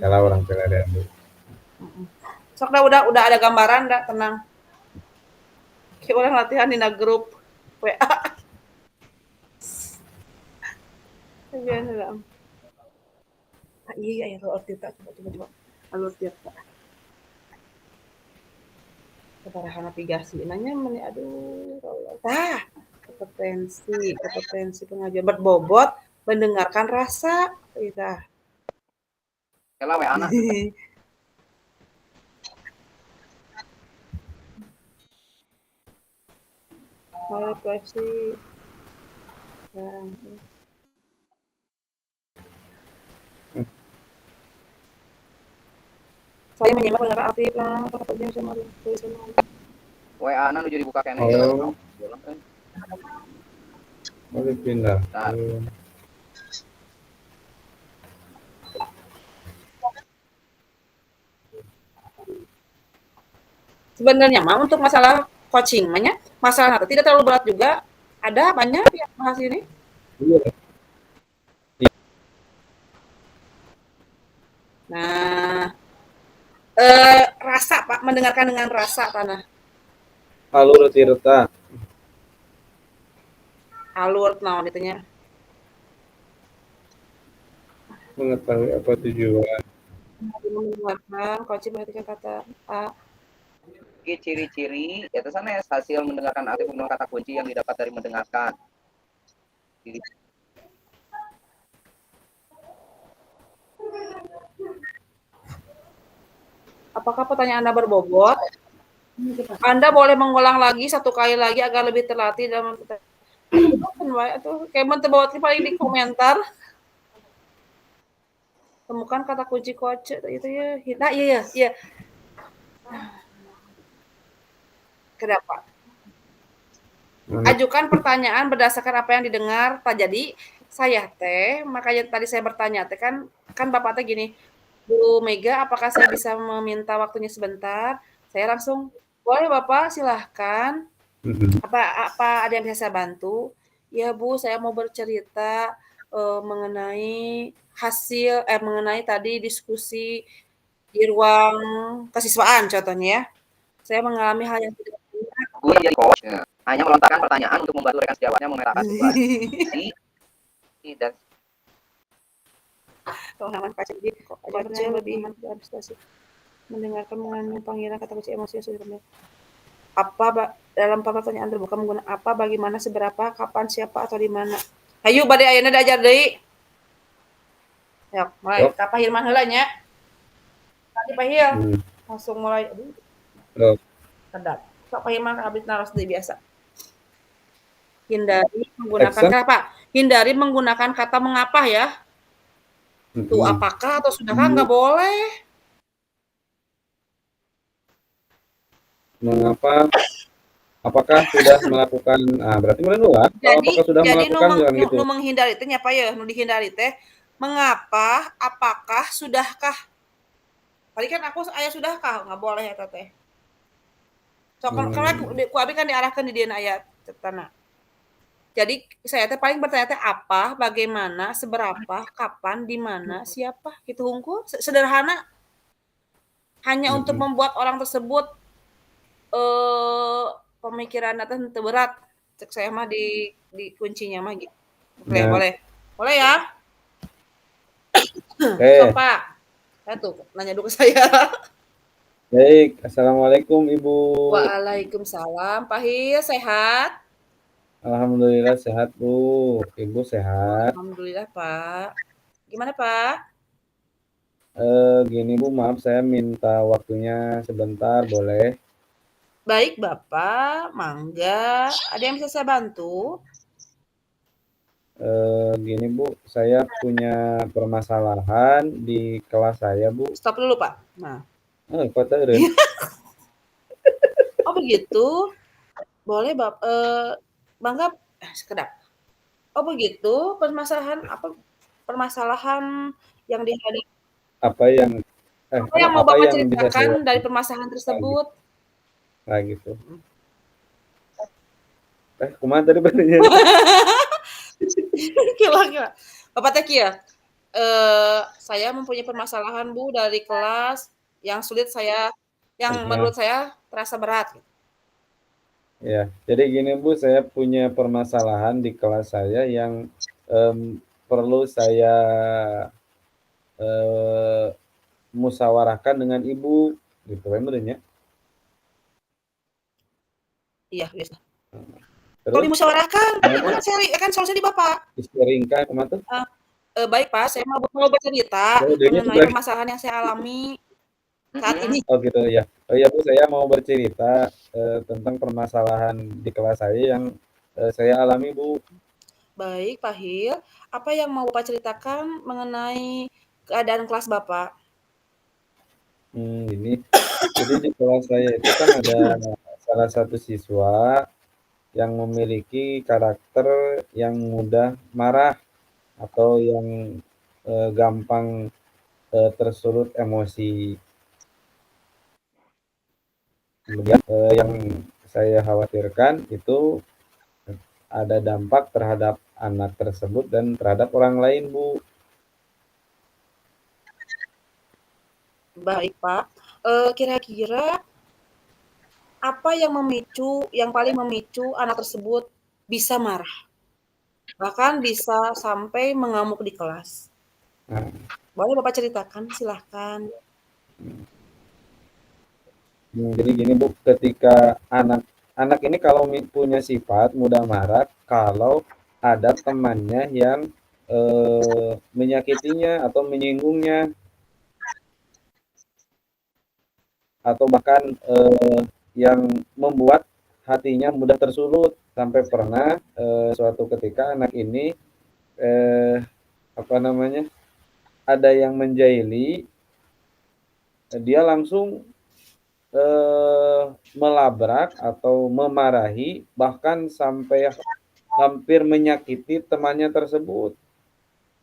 Kalau orang pelarian dulu.
Sok dah udah ada gambaran dah tenang. Kayak orang latihan di grup WA. Iya alur tirta coba. Alur tirta. Keparahan navigasi. Nanya meni aduh Allah. Tah, kompetensi pengajuan berbobot, mendengarkan rasa kita.
Kela we anak.
Kalau privacy. Saya menyimak pendengar aktif lah, apa sama tulisan.
WA nu jadi buka kene.
Oh. Boleh pindah.
Sebenarnya mah untuk masalah coaching mahnya masalah tidak terlalu berat juga. Ada banyak yang bahas ini. Nah, rasa Pak, mendengarkan dengan rasa tanah.
Alur tirta.
Alur naon itunya.
Mengetahui apa tujuan.
Mendengarkan, coaching perhatikan kata A.
Ciri-ciri itu sana hasil mendengarkan aktif menggunakan kata kunci yang didapat dari mendengarkan.
Apakah pertanyaan Anda berbobot? Anda boleh mengulang lagi 1 kali lagi agar lebih terlatih dalam kayak mentebawat paling di komentar. Temukan kata kunci coach itu ya. Nah, iya. Kenapa? Ajukan pertanyaan berdasarkan apa yang didengar. Jadi saya teh makanya tadi saya bertanya teh kan Bapak teh gini, Bu Mega, apakah saya bisa meminta waktunya sebentar? Saya langsung, boleh Bapak, silahkan. Apa ada yang bisa saya bantu? Ya Bu, saya mau bercerita mengenai hasil mengenai tadi diskusi di ruang kesiswaan contohnya ya. Saya mengalami hal yang tidak enak.
Gue jadi coach, hanya melontarkan pertanyaan untuk membantu rekan sejawatnya memetakan situasi dan
Pengalaman Kak Cedi, ajarnya lebih administrasi. Mendengarkan mengandung panggilan kata kunci emosi yang sudah terjadi. Dalam pertanyaan terbuka menggunakan apa, bagaimana, seberapa, kapan, siapa, atau di mana. Ayo bade ayeuna diajar deui. Ya, mulai.
Yuk.
Kak Pahilman heula nya. Tadi Pahil. Langsung mulai. Aduh. Kedap. Kak Pahilman habis naros deui biasa. Hindari menggunakan kenapa? Hindari menggunakan kata mengapa ya. Tuh apakah atau sudahkah nggak boleh.
Mengapa? Apakah sudah melakukan? Berarti menolak. Apakah sudah melakukan gitu?
Nu menghindari teh apa ya? Nu dihindari teh mengapa? Apakah? Sudahkah? Tadi kan aku aya sudahkah? Nggak boleh ya teh. So karena ku abi kan diarahkan di dieuna aya ceritana. Jadi saya teh paling bertanya teh apa, bagaimana, seberapa, kapan, di mana, siapa, gitu hungkul. Sederhana. Hanya untuk membuat orang tersebut pemikiranna teh teu berat. Cek saya mah di kuncinya mah gitu. Boleh ya. So, Pak. Tuh, nanya dulu ke saya.
Baik, Assalamualaikum Ibu.
Waalaikumsalam. Pahil, sehat?
Alhamdulillah sehat Bu. Ibu sehat?
Alhamdulillah Pak. Gimana Pak?
Gini Bu, maaf saya minta waktunya sebentar, boleh?
Baik Bapak, mangga. Ada yang bisa saya bantu?
Gini Bu, saya punya permasalahan di kelas saya Bu.
Stop dulu Pak. Nah.
Kok teureun?
Oh begitu? Boleh Bangga sekedap. Oh begitu? Permasalahan yang dihadapi.
Apa yang
mau Bapak ceritakan dari permasalahan tersebut?
Nah gitu. Kumaha tadi pertanyaan?
Gila. Bapak teh kieu. Saya mempunyai permasalahan Bu dari kelas yang menurut saya terasa berat.
Ya, jadi gini Bu, saya punya permasalahan di kelas saya yang perlu saya musyawarahkan dengan Ibu, gitu kan benernya?
Iya, biasa. Kalau dimusyawarahkan, kan solusi di Bapak.
Di-sharing-kan kumaha tuh?
Baik Pak, saya mau bercerita mengenai permasalahan yang saya alami saat ini.
Oh gitu ya. Oh iya Bu, saya mau bercerita tentang permasalahan di kelas saya yang saya alami Bu.
Baik Pak Hil, apa yang mau Bapak ceritakan mengenai keadaan kelas Bapak?
Ini, jadi di kelas saya itu kan ada salah satu siswa yang memiliki karakter yang mudah marah atau yang gampang tersulut emosi. Kemudian yang saya khawatirkan itu ada dampak terhadap anak tersebut dan terhadap orang lain, Bu.
Baik Pak, kira-kira apa yang paling memicu anak tersebut bisa marah? Bahkan bisa sampai mengamuk di kelas. Boleh Bapak ceritakan, silahkan.
Jadi gini Bu, ketika anak ini kalau punya sifat mudah marah kalau ada temannya yang menyakitinya atau menyinggungnya, atau bahkan yang membuat hatinya mudah tersulut, sampai pernah suatu ketika anak ini ada yang menjahili, dia langsung melabrak atau memarahi, bahkan sampai hampir menyakiti temannya tersebut.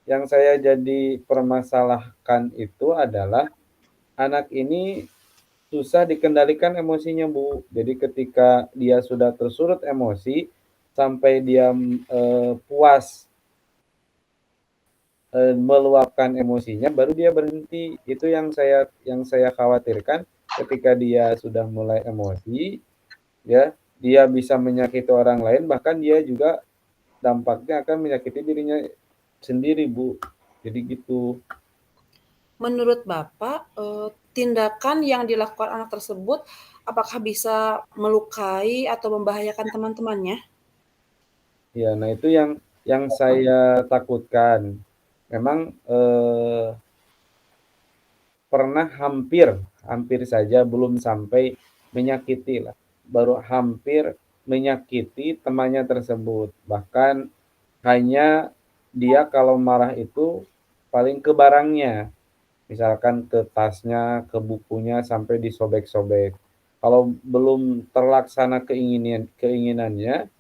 Yang saya jadi permasalahkan itu adalah anak ini susah dikendalikan emosinya Bu. Jadi ketika dia sudah tersulut emosi sampai dia puas meluapkan emosinya baru dia berhenti. Itu yang saya khawatirkan ketika dia sudah mulai emosi, ya, dia bisa menyakiti orang lain, bahkan dia juga dampaknya akan menyakiti dirinya sendiri, Bu. Jadi gitu.
Menurut Bapak, tindakan yang dilakukan anak tersebut apakah bisa melukai atau membahayakan teman-temannya?
Ya, nah itu yang saya takutkan. Memang pernah hampir saja belum sampai menyakiti lah, baru hampir menyakiti temannya tersebut. Bahkan hanya dia kalau marah itu paling ke barangnya, misalkan ke tasnya, ke bukunya sampai disobek-sobek. Kalau belum terlaksana keinginannya,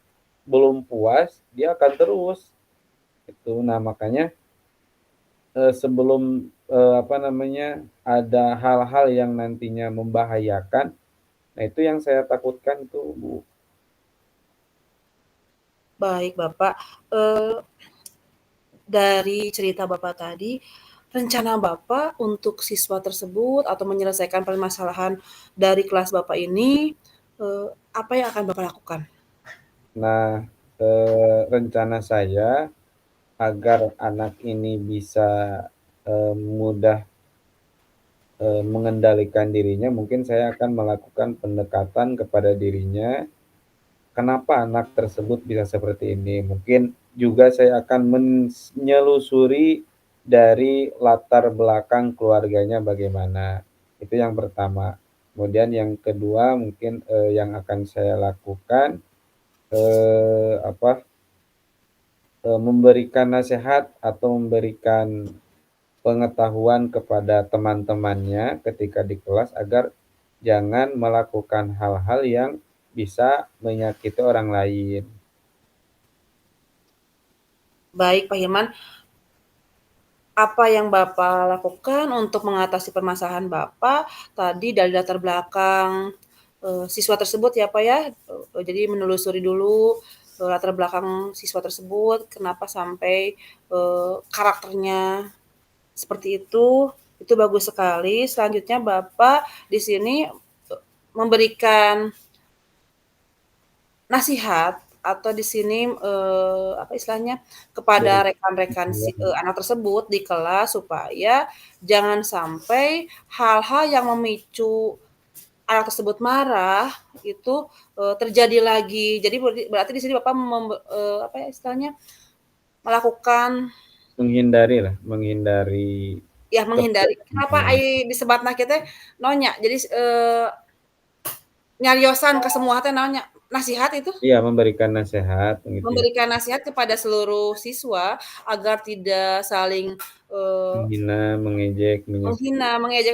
belum puas, dia akan terus. Itu. Nah, makanya sebelum ada hal-hal yang nantinya membahayakan, nah itu yang saya takutkan tuh, Bu.
Baik, Bapak. Dari cerita Bapak tadi, rencana Bapak untuk siswa tersebut atau menyelesaikan permasalahan dari kelas Bapak ini, apa yang akan Bapak lakukan?
Nah, rencana saya agar anak ini bisa mudah mengendalikan dirinya, mungkin saya akan melakukan pendekatan kepada dirinya. Kenapa anak tersebut bisa seperti ini? Mungkin juga saya akan menyelusuri dari latar belakang keluarganya bagaimana. Itu yang pertama. Kemudian yang kedua mungkin yang akan saya lakukan memberikan nasihat atau memberikan pengetahuan kepada teman-temannya ketika di kelas agar jangan melakukan hal-hal yang bisa menyakiti orang lain.
Baik, Pak Hilman. Apa yang Bapak lakukan untuk mengatasi permasalahan Bapak tadi dari latar belakang siswa tersebut ya Pak ya? Jadi menelusuri dulu latar belakang siswa tersebut, kenapa sampai karakternya seperti itu bagus sekali. Selanjutnya Bapak di sini memberikan nasihat atau di sini apa istilahnya kepada rekan-rekan anak tersebut di kelas supaya jangan sampai hal-hal yang memicu anak tersebut marah itu terjadi lagi. Jadi berarti di sini Bapak apa ya istilahnya melakukan
menghindari
ya menghindari. Kenapa disebatna kita nonya? Jadi nyariosan ke semua teh naonnya nasihat itu?
Iya, memberikan nasihat gitu ya.
Memberikan nasihat kepada seluruh siswa agar tidak saling menghina, mengejek,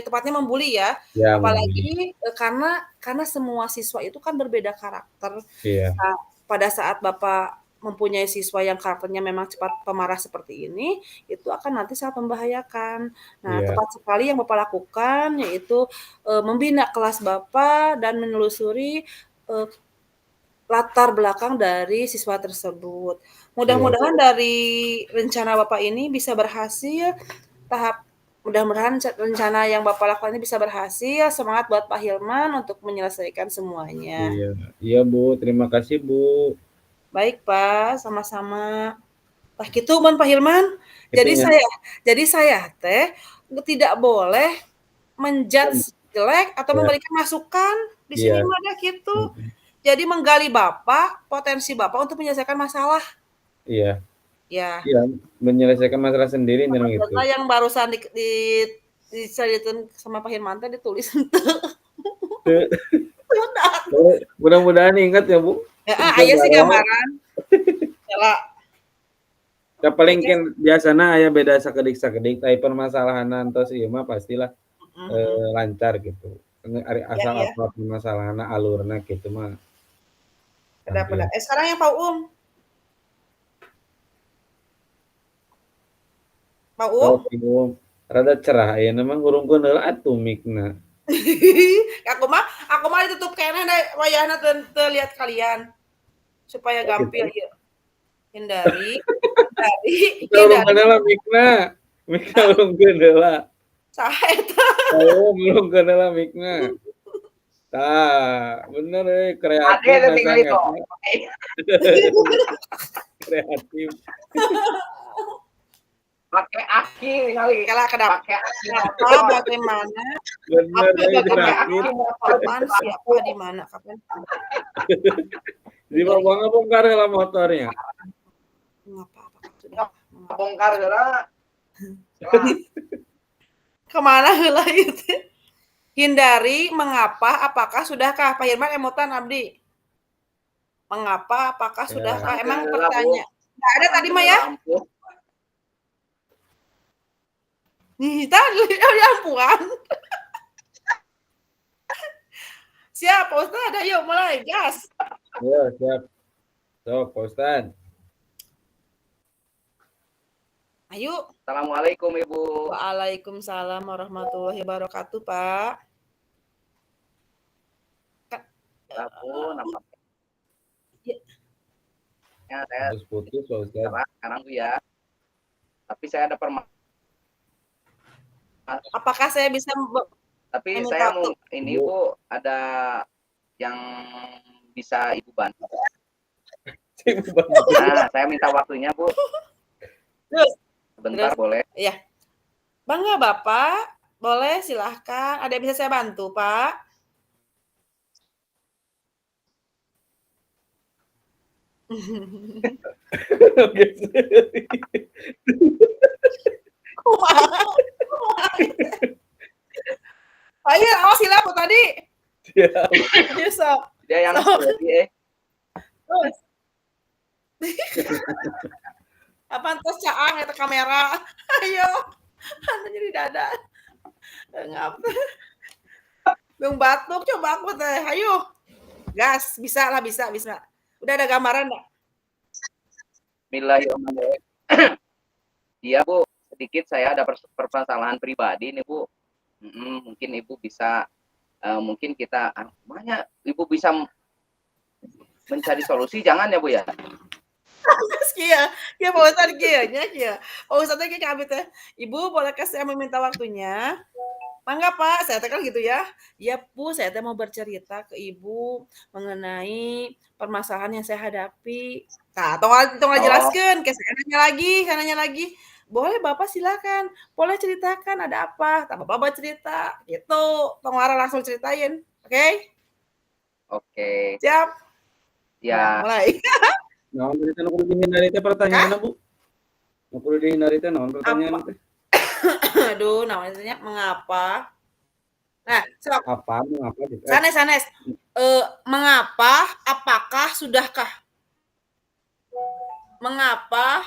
tepatnya membuli ya.
Ya,
Apalagi karena semua siswa itu kan berbeda karakter.
Iya.
Nah, pada saat Bapak mempunyai siswa yang karakternya memang cepat pemarah seperti ini, itu akan nanti sangat membahayakan. Nah,
Iya.
tepat sekali yang Bapak lakukan yaitu membina kelas Bapak dan menelusuri latar belakang dari siswa tersebut. Mudah-mudahan dari rencana Bapak ini bisa berhasil, mudah-mudahan rencana yang Bapak lakukan ini bisa berhasil. Semangat buat Pak Hilman untuk menyelesaikan semuanya.
Iya, iya Bu, terima kasih Bu.
Baik Pak, sama-sama. Pak gitu Pak Hilman.
Itunya.
Jadi saya teh tidak boleh menjudge jelek atau memberikan masukan di sini mah ada gitu. Jadi menggali Bapak, potensi Bapak untuk menyelesaikan masalah.
Iya.
Ya.
Iya, menyelesaikan masalah sendiri memang gitu.
Yang barusan diceritain sama Pak Hilman teh ditulis henteu.
Mudah-mudahan ingat ya, Bu.
Aya sih gambaran.Ela.
Ya paling kan biasana aya beda sakedik-sakedik, tapi permasalahan tos ieu mah pastilah lancar gitu. Asal apa permasalahanna alurna gitu mah.
Pada sekarang yang Pak Uum.
Rada cerah aya mah ngurungkeun heula atuh mikna.
Aku mah ditutup keneh da wayahna teu lihat kalian. Supaya gampil ieu. hindari
Belum kenal Mikna. Mikna belum kenal.
Saha eta?
Oh, belum kenal Mikna. Tah, bener kreatif
Ada tinggal itu.
Kreatif.
Pakai aki kali.
Kalau kenapa?
Pakai aki.
Apa bagaimana?
Bener
Bagaimana? Kapan siapa di mana kapan?
Di bawah bongkar lah motornya.
Ngapa
sudah bongkar geura.
Kemana heula itu? Hindari mengapa apakah sudahkah Pak Hirman emotan Abdi? Mengapa apakah sudahkah? Emang pertanyaan nggak ada tadi mah ya? Nih tadi ampuan. Siap Pak Ustadz, ayo mulai gas.
Ya siap. So Pak Ustadz.
Ayo.
Assalamualaikum Ibu.
Waalaikumsalam warahmatullahi wabarakatuh Pak.
Bu, nama ya, saya
putus Pak Ustadz.
sekarang tuh ya. Tapi saya ada
apakah saya bisa
tapi saya mau ini Bu, ada yang bisa Ibu bantu. Nah, saya minta waktunya Bu. Sebentar boleh?
Iya. Bangga Bapak, boleh silahkan. Ada yang bisa saya bantu Pak? Ayo, awas silap tadi.
Siap.
Dia yang terus.
Apaan tos caang eta kamera. Ayo. Anu jadi dada. Ngap. Bung batuk coba aku teh. Ayo. Gas, bisa lah, bisa. Udah ada gambaran enggak?
Bismillahirrahmanirrahim. Iya Bu, sedikit saya ada permasalahan pribadi nih Bu. Mungkin Ibu bisa, mungkin kita, makanya Ibu bisa mencari solusi, jangan ya Bu ya?
Iya Pak Ustadz nya. Pak Ustadz kayak kami teh. Ibu bolehkah saya meminta waktunya? Mangga Pak, saya kan gitu ya. Iya Bu, saya mau bercerita ke Ibu mengenai permasalahan yang saya hadapi. Nah, tolong jelaskan. Saya nanya lagi. Boleh Bapak silakan. Boleh ceritakan ada apa? Tak Bapak cerita. Gitu. Tolong langsung ceritain. Oke?
Oke.
Siap?
Ya.
Mulai.
Nah, berita nu kudu dihindari teh pertanyaanna Bu. Nu kudu dihindari teh naon pertanyaan teh?
Aduh, namanya mengapa? Nah, sok.
Mengapa?
Sanes. Mengapa? Apakah? Sudahkah? Mengapa?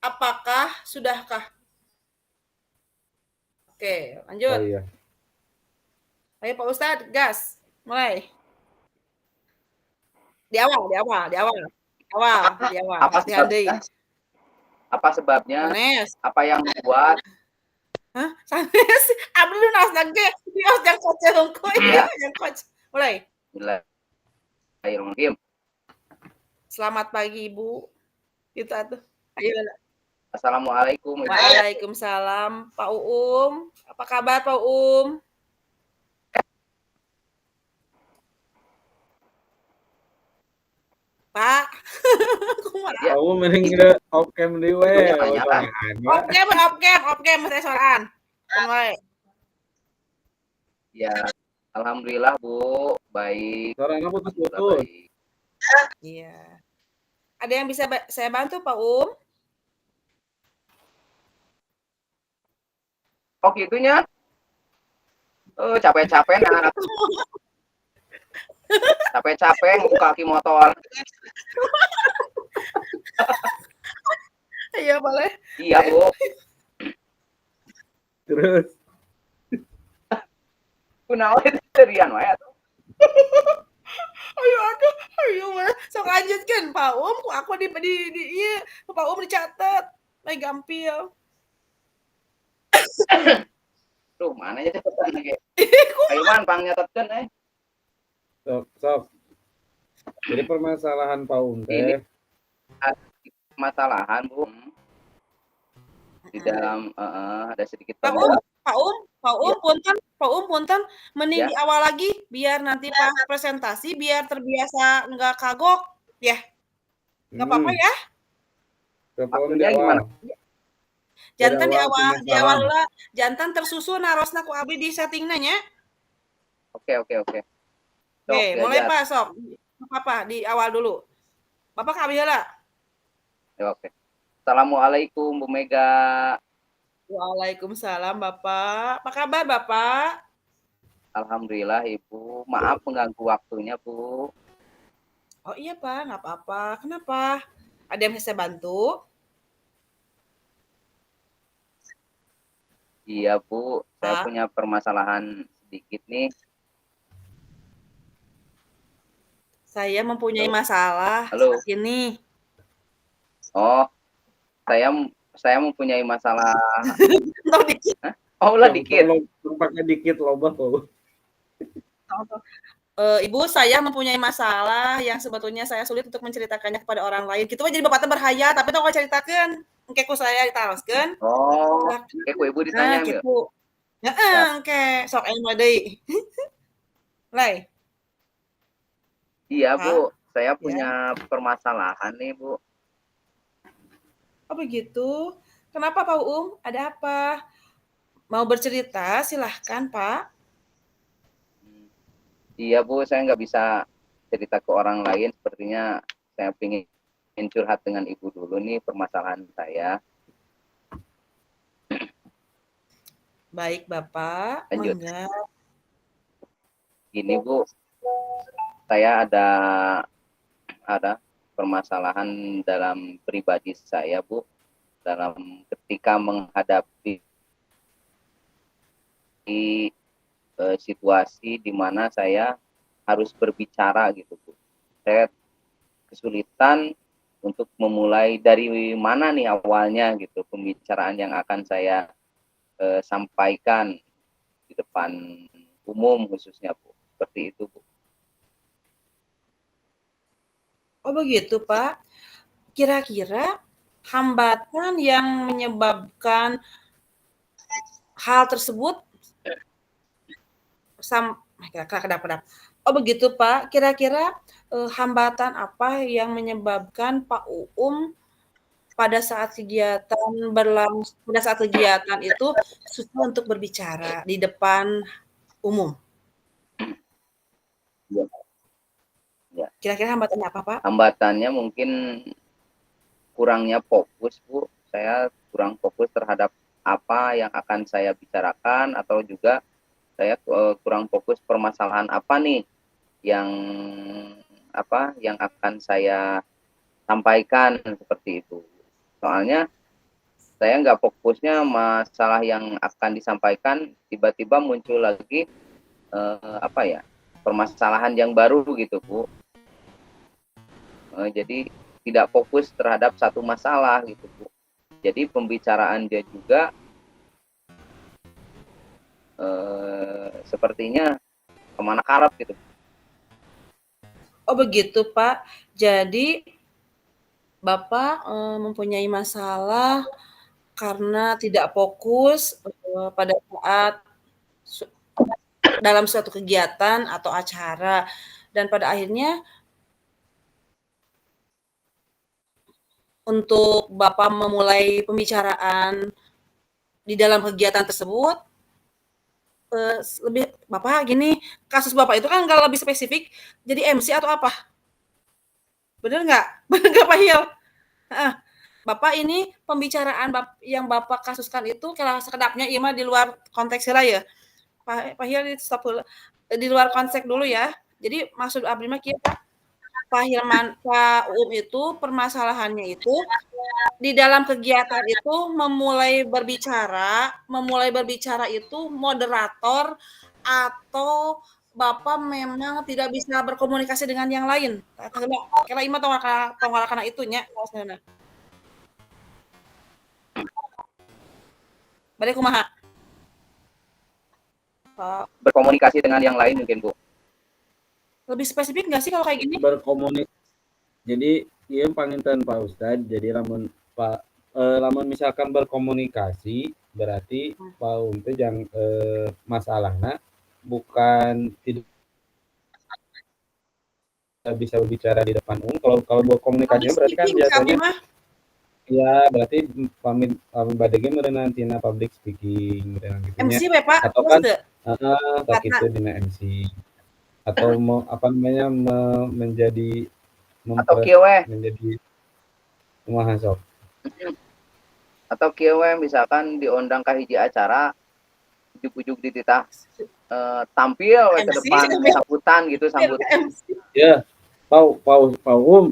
Apakah? Sudahkah? Oke, lanjut.
Oh iya.
Ayo Pak Ustadz, gas. Mulai. Di awal.
Apa sebabnya? Apa sebabnya?
Sanes.
Apa yang membuat?
Hah? Sanes. Abdi lu nasdaq ge. Dios yang kocel hungkul ya, yang kocel. Mulai.
Bismillahirrahmanirrahim.
Selamat pagi Ibu. Itu atuh. Ayo.
Assalamualaikum.
Waalaikumsalam Pak Uum. Apa kabar Pak Uum? Pak.
Kamu mending off-cam di we.
Off-cam restoran. Mulai.
Ya, alhamdulillah Bu, baik.
Suaranya putus-putus.
Iya. Ada yang bisa saya bantu Pak Um?
Oh gitunya? Capek-capek nah. Capek-capek kaki motor.
Iya boleh.
Iya Bu.
Terus.
Kunaon terian wae atuh.
Ayo sok lanjutkeun Pak Um, aku di ieu Pak Um dicatat. Bae gampil.
Duh, mana ya cepetan lagi. Kayuman pang nyatetkeun
Sok. Jadi permasalahan Pak Um teh
permasalahan, Bu. Di dalam ada sedikit
Pak
Ya.
punten, mending
Ya.
di awal lagi biar nanti pas presentasi biar terbiasa nggak kagok, ya. Nggak apa-apa ya?
Telepon di
Maksudnya gimana?
awal.
Jantan di
awal
awal lah, jantan tersusun narosna ku abdi di settingna nya.
Oke.
Oke, mulai Pak sok. Apa di awal dulu. Bapak ka abdi heula.
Ya, oke. Assalamualaikum Bu Mega.
Waalaikumsalam Bapak. Apa kabar Bapak?
Alhamdulillah Ibu. Maaf mengganggu waktunya Bu.
Oh iya Pak, nggak apa-apa. Kenapa? Ada yang bisa saya bantu?
Iya Bu, saya
Pak?
punya permasalahan sedikit nih.
Saya mempunyai masalah
Halo.
saat ini.
Oh, saya mempunyai masalah.
Tong dikit.
Oh, lah dikit.
Pakai dikit loba kok.
Ibu, saya mempunyai masalah yang sebetulnya saya sulit untuk menceritakannya kepada orang lain. Kitu mah jadi bapak teh berhaya, tapi tong ceritakeun. Engke ku saya ditaroskeun.
Oh, kayak ku Ibu ditanya ya.
Kitu. Heeh, engke sok aing mah deui. Lai.
Iya, Bu. Saya punya permasalahan nih, Bu.
Oh, begitu. Kenapa Pak Uum? Ada apa? Mau bercerita? Silahkan, Pak.
Iya Bu, saya nggak bisa cerita ke orang lain. Sepertinya saya ingin curhat dengan Ibu dulu nih permasalahan saya.
Baik Bapak,
Lanjut.
mangga.
Gini Bu, saya ada permasalahan dalam pribadi saya Bu, dalam ketika menghadapi situasi di mana saya harus berbicara gitu Bu. Saya kesulitan untuk memulai dari mana nih awalnya gitu pembicaraan yang akan saya sampaikan di depan umum khususnya Bu. Seperti itu Bu.
Oh begitu Pak. Kira-kira hambatan yang menyebabkan hal tersebut kedap. Oh begitu Pak. Kira-kira hambatan apa yang menyebabkan Pak Uum pada saat kegiatan itu susah untuk berbicara di depan umum?
Ya.
Kira-kira hambatannya apa Pak?
Hambatannya mungkin kurangnya fokus Bu. Saya kurang fokus terhadap apa yang akan saya bicarakan, atau juga saya kurang fokus permasalahan apa nih yang akan saya sampaikan, seperti itu. Soalnya saya nggak fokusnya masalah yang akan disampaikan, tiba-tiba muncul lagi permasalahan yang baru gitu Bu. Jadi tidak fokus terhadap satu masalah gitu Bu. Jadi pembicaraan dia juga sepertinya kemana karap gitu.
Oh begitu Pak. Jadi Bapak mempunyai masalah karena tidak fokus pada saat dalam suatu kegiatan atau acara, dan pada akhirnya untuk Bapak memulai pembicaraan di dalam kegiatan tersebut lebih Bapak gini, kasus Bapak itu kan nggak lebih spesifik jadi MC atau apa? Bener nggak? Bener nggak Pak Hil? Bapak ini pembicaraan yang Bapak kasuskan itu kalau sekedapnya ima di luar konteks lah ya. Pak Hil stop dulu. Di luar konteks dulu ya. Jadi maksud abdi mah kieu Pak Hilman, Pak Uum itu permasalahannya itu di dalam kegiatan itu memulai berbicara itu moderator atau Bapak memang tidak bisa berkomunikasi dengan yang lain. Kira ima tongkalakan itunya. Balik kumaha?
Berkomunikasi dengan yang lain mungkin Bu.
Lebih spesifik nggak sih kalau kayak gini?
Jadi Iya panginten Pak Ustad. Jadi lamun misalkan berkomunikasi berarti Pak Untu yang masalahnya bukan tidak bisa berbicara di depan umum. Kalau
Public
berkomunikasinya berarti kan
speaking kami
biasanya
mah.
ya berarti pamit pamit badege meureun tina public speaking meureun gitu nya.
MC we Pak,
Atau
terus
kan
teu?
tak
Batna.
itu dina MC atau mau apa namanya menjadi
Atau kieu we,
menjadi kumaha sok.
atau kieu we misalkan diundang ka hiji acara, ujug-ujug dititah tampil we ke
MC
depan sambutan gitu, sambut.
MC.
Ya,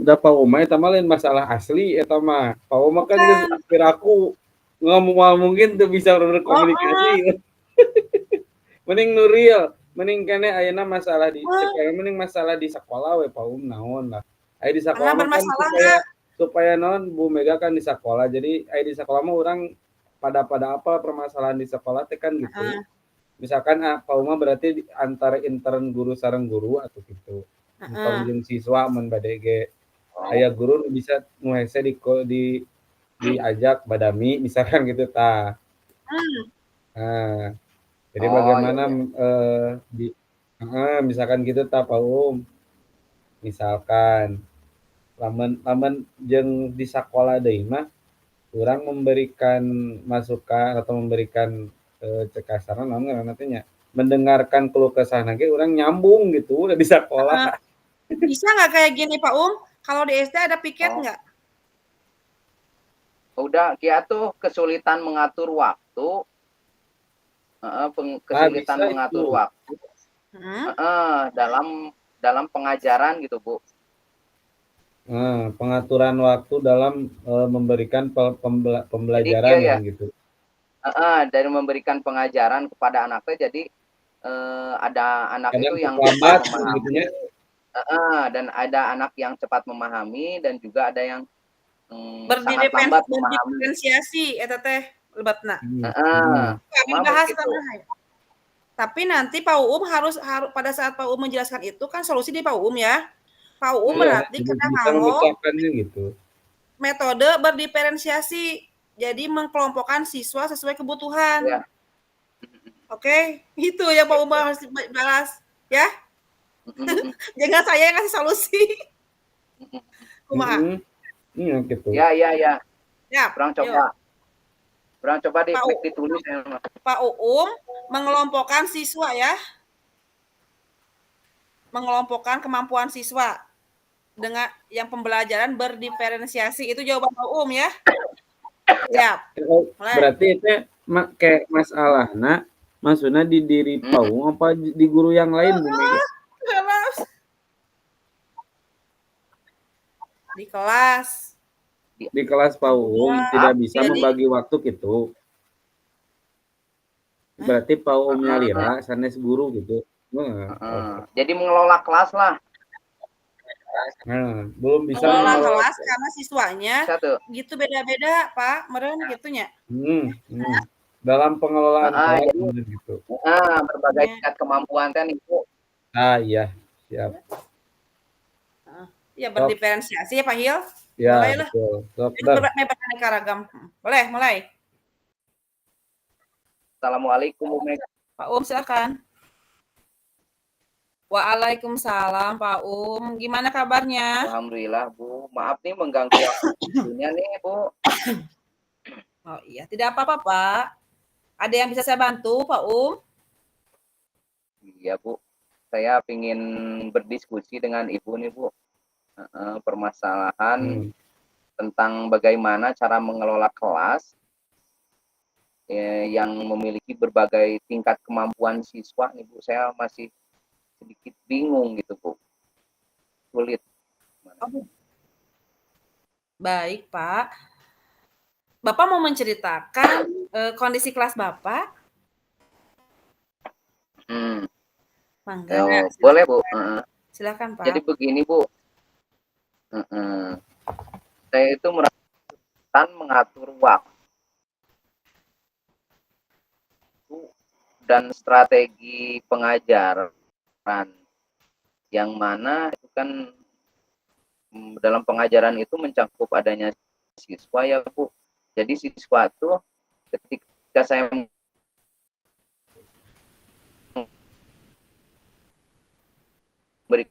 da Pau mah eta mah lain masalah asli eta mah. Pau mah kan geus
Bukan.
piraku ngomong mungkin teu bisa
Oh,
berkomunikasi. Mending nu real, mending kene ayeuna masalah di cek mending masalah di sekolah we Pau naon lah. Aya di
pernah
sekolah mah kan
bermasalah
supaya
nggak?
supaya naon Bu Mega kan di sekolah. Jadi aya di sekolah mah urang pada apa permasalahan di sekolah teh kan gitu. Misalkan Pau mah berarti antara intern guru sareng guru atau gitu. Entong jeung siswa mun bade ge aya guru nu bisa nu hese diajak badami misalkan gitu tah. Nah, jadi bagaimana misalkan gitu tah Paum. Misalkan lamun lamun jeung di sakola deui mah urang memberikan masukan atau memberikan cek kasarna naon ngaranna teh nya mendengarkan keluh kesah ge urang nyambung gitu udah di sakolah.
Bisa nggak kayak gini Pak Kalau di SD ada piket nggak?
Udah kia tuh kesulitan mengatur waktu, kesulitan
Bisa
mengatur
itu.
waktu dalam pengajaran gitu Bu.
Pengaturan waktu dalam memberikan pembelajaran
Jadi,
kan gitu.
dari memberikan pengajaran kepada anaknya, jadi ada anak
Kadang
itu yang
terlambat
cepat memahami,
gitu ya.
dan ada anak yang cepat memahami dan juga ada yang sangat lambat memahami.
Berdiferensiasi eta teh lebatna. Kami
Mama
bahas
gitu.
Tapi nanti Pak harus pada saat Pak menjelaskan itu kan solusi di Pak ya. Pak berarti kena
bisa memecahkannya gitu.
Metode berdiferensiasi. Jadi mengkelompokkan siswa sesuai kebutuhan.
Ya.
Oke, itu yang Pak harus balas ya. Jangan saya yang kasih solusi. Kumaha?
Iya gitu.
Ya.
Ya,
Berang coba ditulis ya.
Pak mengelompokkan siswa ya. Mengelompokkan kemampuan siswa dengan yang pembelajaran berdiferensiasi itu jawaban Pak ya. Siap.
Berarti itu kayak masalahna maksudnya di diri Pau apa di guru yang lain Bu Mega? Di kelas Pau tidak bisa membagi waktu gitu. Berarti Pau nyalira sanes guru gitu.
Jadi mengelola kelas lah.
Belum bisa
mengelola kelas karena siswanya gitu beda-beda Pak, meren gitunya.
Dalam pengelolaan kelas gitu.
Berbagai tingkat kemampuan kan itu.
Iya, siap.
Ya berdiferensiasi ya Pak Hil.
Ya,
mulai lah.
Betul.
Beraneka ragam. Mulai.
Assalamualaikum Bu Mega.
Pak silakan. Waalaikumsalam Pak Gimana kabarnya?
Alhamdulillah Bu. Maaf nih mengganggu waktunya nih Bu.
Oh iya, tidak apa-apa Pak. Ada yang bisa saya bantu Pak
Iya Bu. Saya ingin berdiskusi dengan Ibu nih Bu. Permasalahan tentang bagaimana cara mengelola kelas yang memiliki berbagai tingkat kemampuan siswa nih Bu. Saya masih sedikit bingung gitu Bu. Sulit.
Baik Pak. Bapak mau menceritakan kondisi kelas Bapak?
Boleh Bu.
Silakan Pak.
Jadi begini Bu. Saya itu merasa mengatur waktu dan strategi pengajaran yang mana itu kan dalam pengajaran itu mencakup adanya siswa ya Bu. Jadi siswa itu ketika saya beri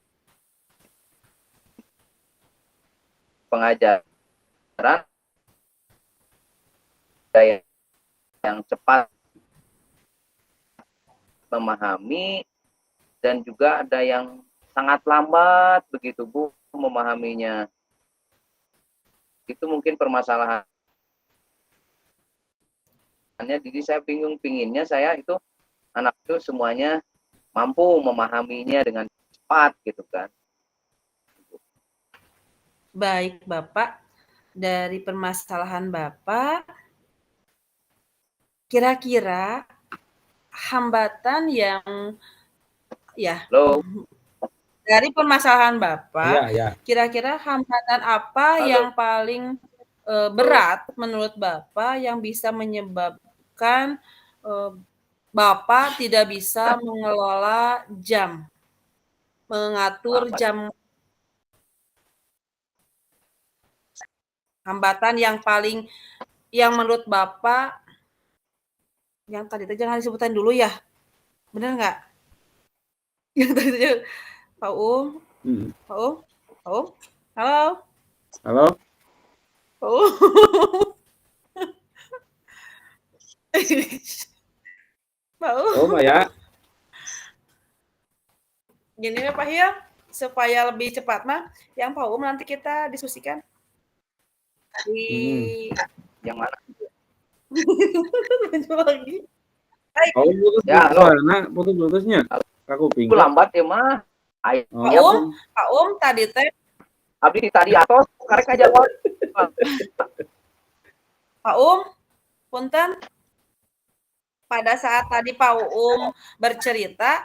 pengajaran saya yang cepat memahami dan juga ada yang sangat lambat begitu Bu memahaminya. Itu mungkin permasalahannya. Jadi saya bingung, pinginnya saya itu anak itu semuanya mampu memahaminya dengan cepat gitu kan.
Baik Bapak, dari permasalahan Bapak, kira-kira hambatan yang ya
Halo.
dari permasalahan Bapak,
Ya.
kira-kira hambatan apa
Halo.
yang paling berat menurut Bapak yang bisa menyebabkan Bapak tidak bisa mengelola jam, mengatur jam? Hambatan yang paling, yang menurut Bapak, yang tadi itu jangan disebutin dulu ya, bener nggak? Yang tadi itu, Pak Um, Pak Um, Pak Um, halo?
Halo?
Pak Um. Pak Um.
Ya.
Gini ya Pak Hil, supaya lebih cepat mah, yang Pak Um nanti kita diskusikan di
yang mana?
lagi.
Oh,
ya,
halo. Putus-putusnya. Aku
Itu lambat ya mah.
Pak Um tadi teh.
Abdi tadi atos karek aja Pak.
Pak punten. Pada saat tadi Pak bercerita,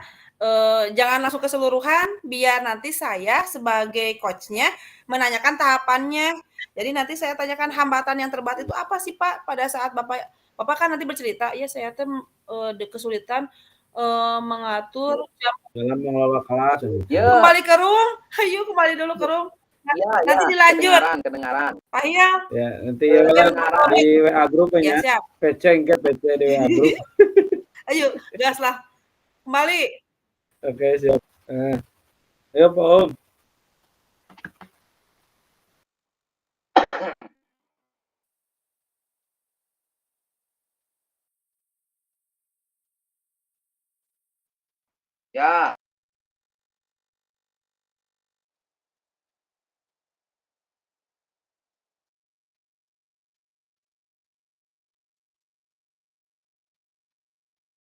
jangan langsung keseluruhan, biar nanti saya sebagai coach-nya menanyakan tahapannya. Jadi nanti saya tanyakan hambatan yang terberat itu apa sih Pak pada saat Bapak kan nanti bercerita, ya saya tuh kesulitan mengatur jam
dalam mengelola kelas.
Ya.
Kembali ke room, ayo kembali dulu ke room. Nanti dilanjut.
Kedengaran.
Pak Hil.
Ya, nanti di WA grup ya.
Siap.
PC di WA grup.
Ayo, gas lah. Kembali.
Oke, siap. Ayo Pak Om.
Ya.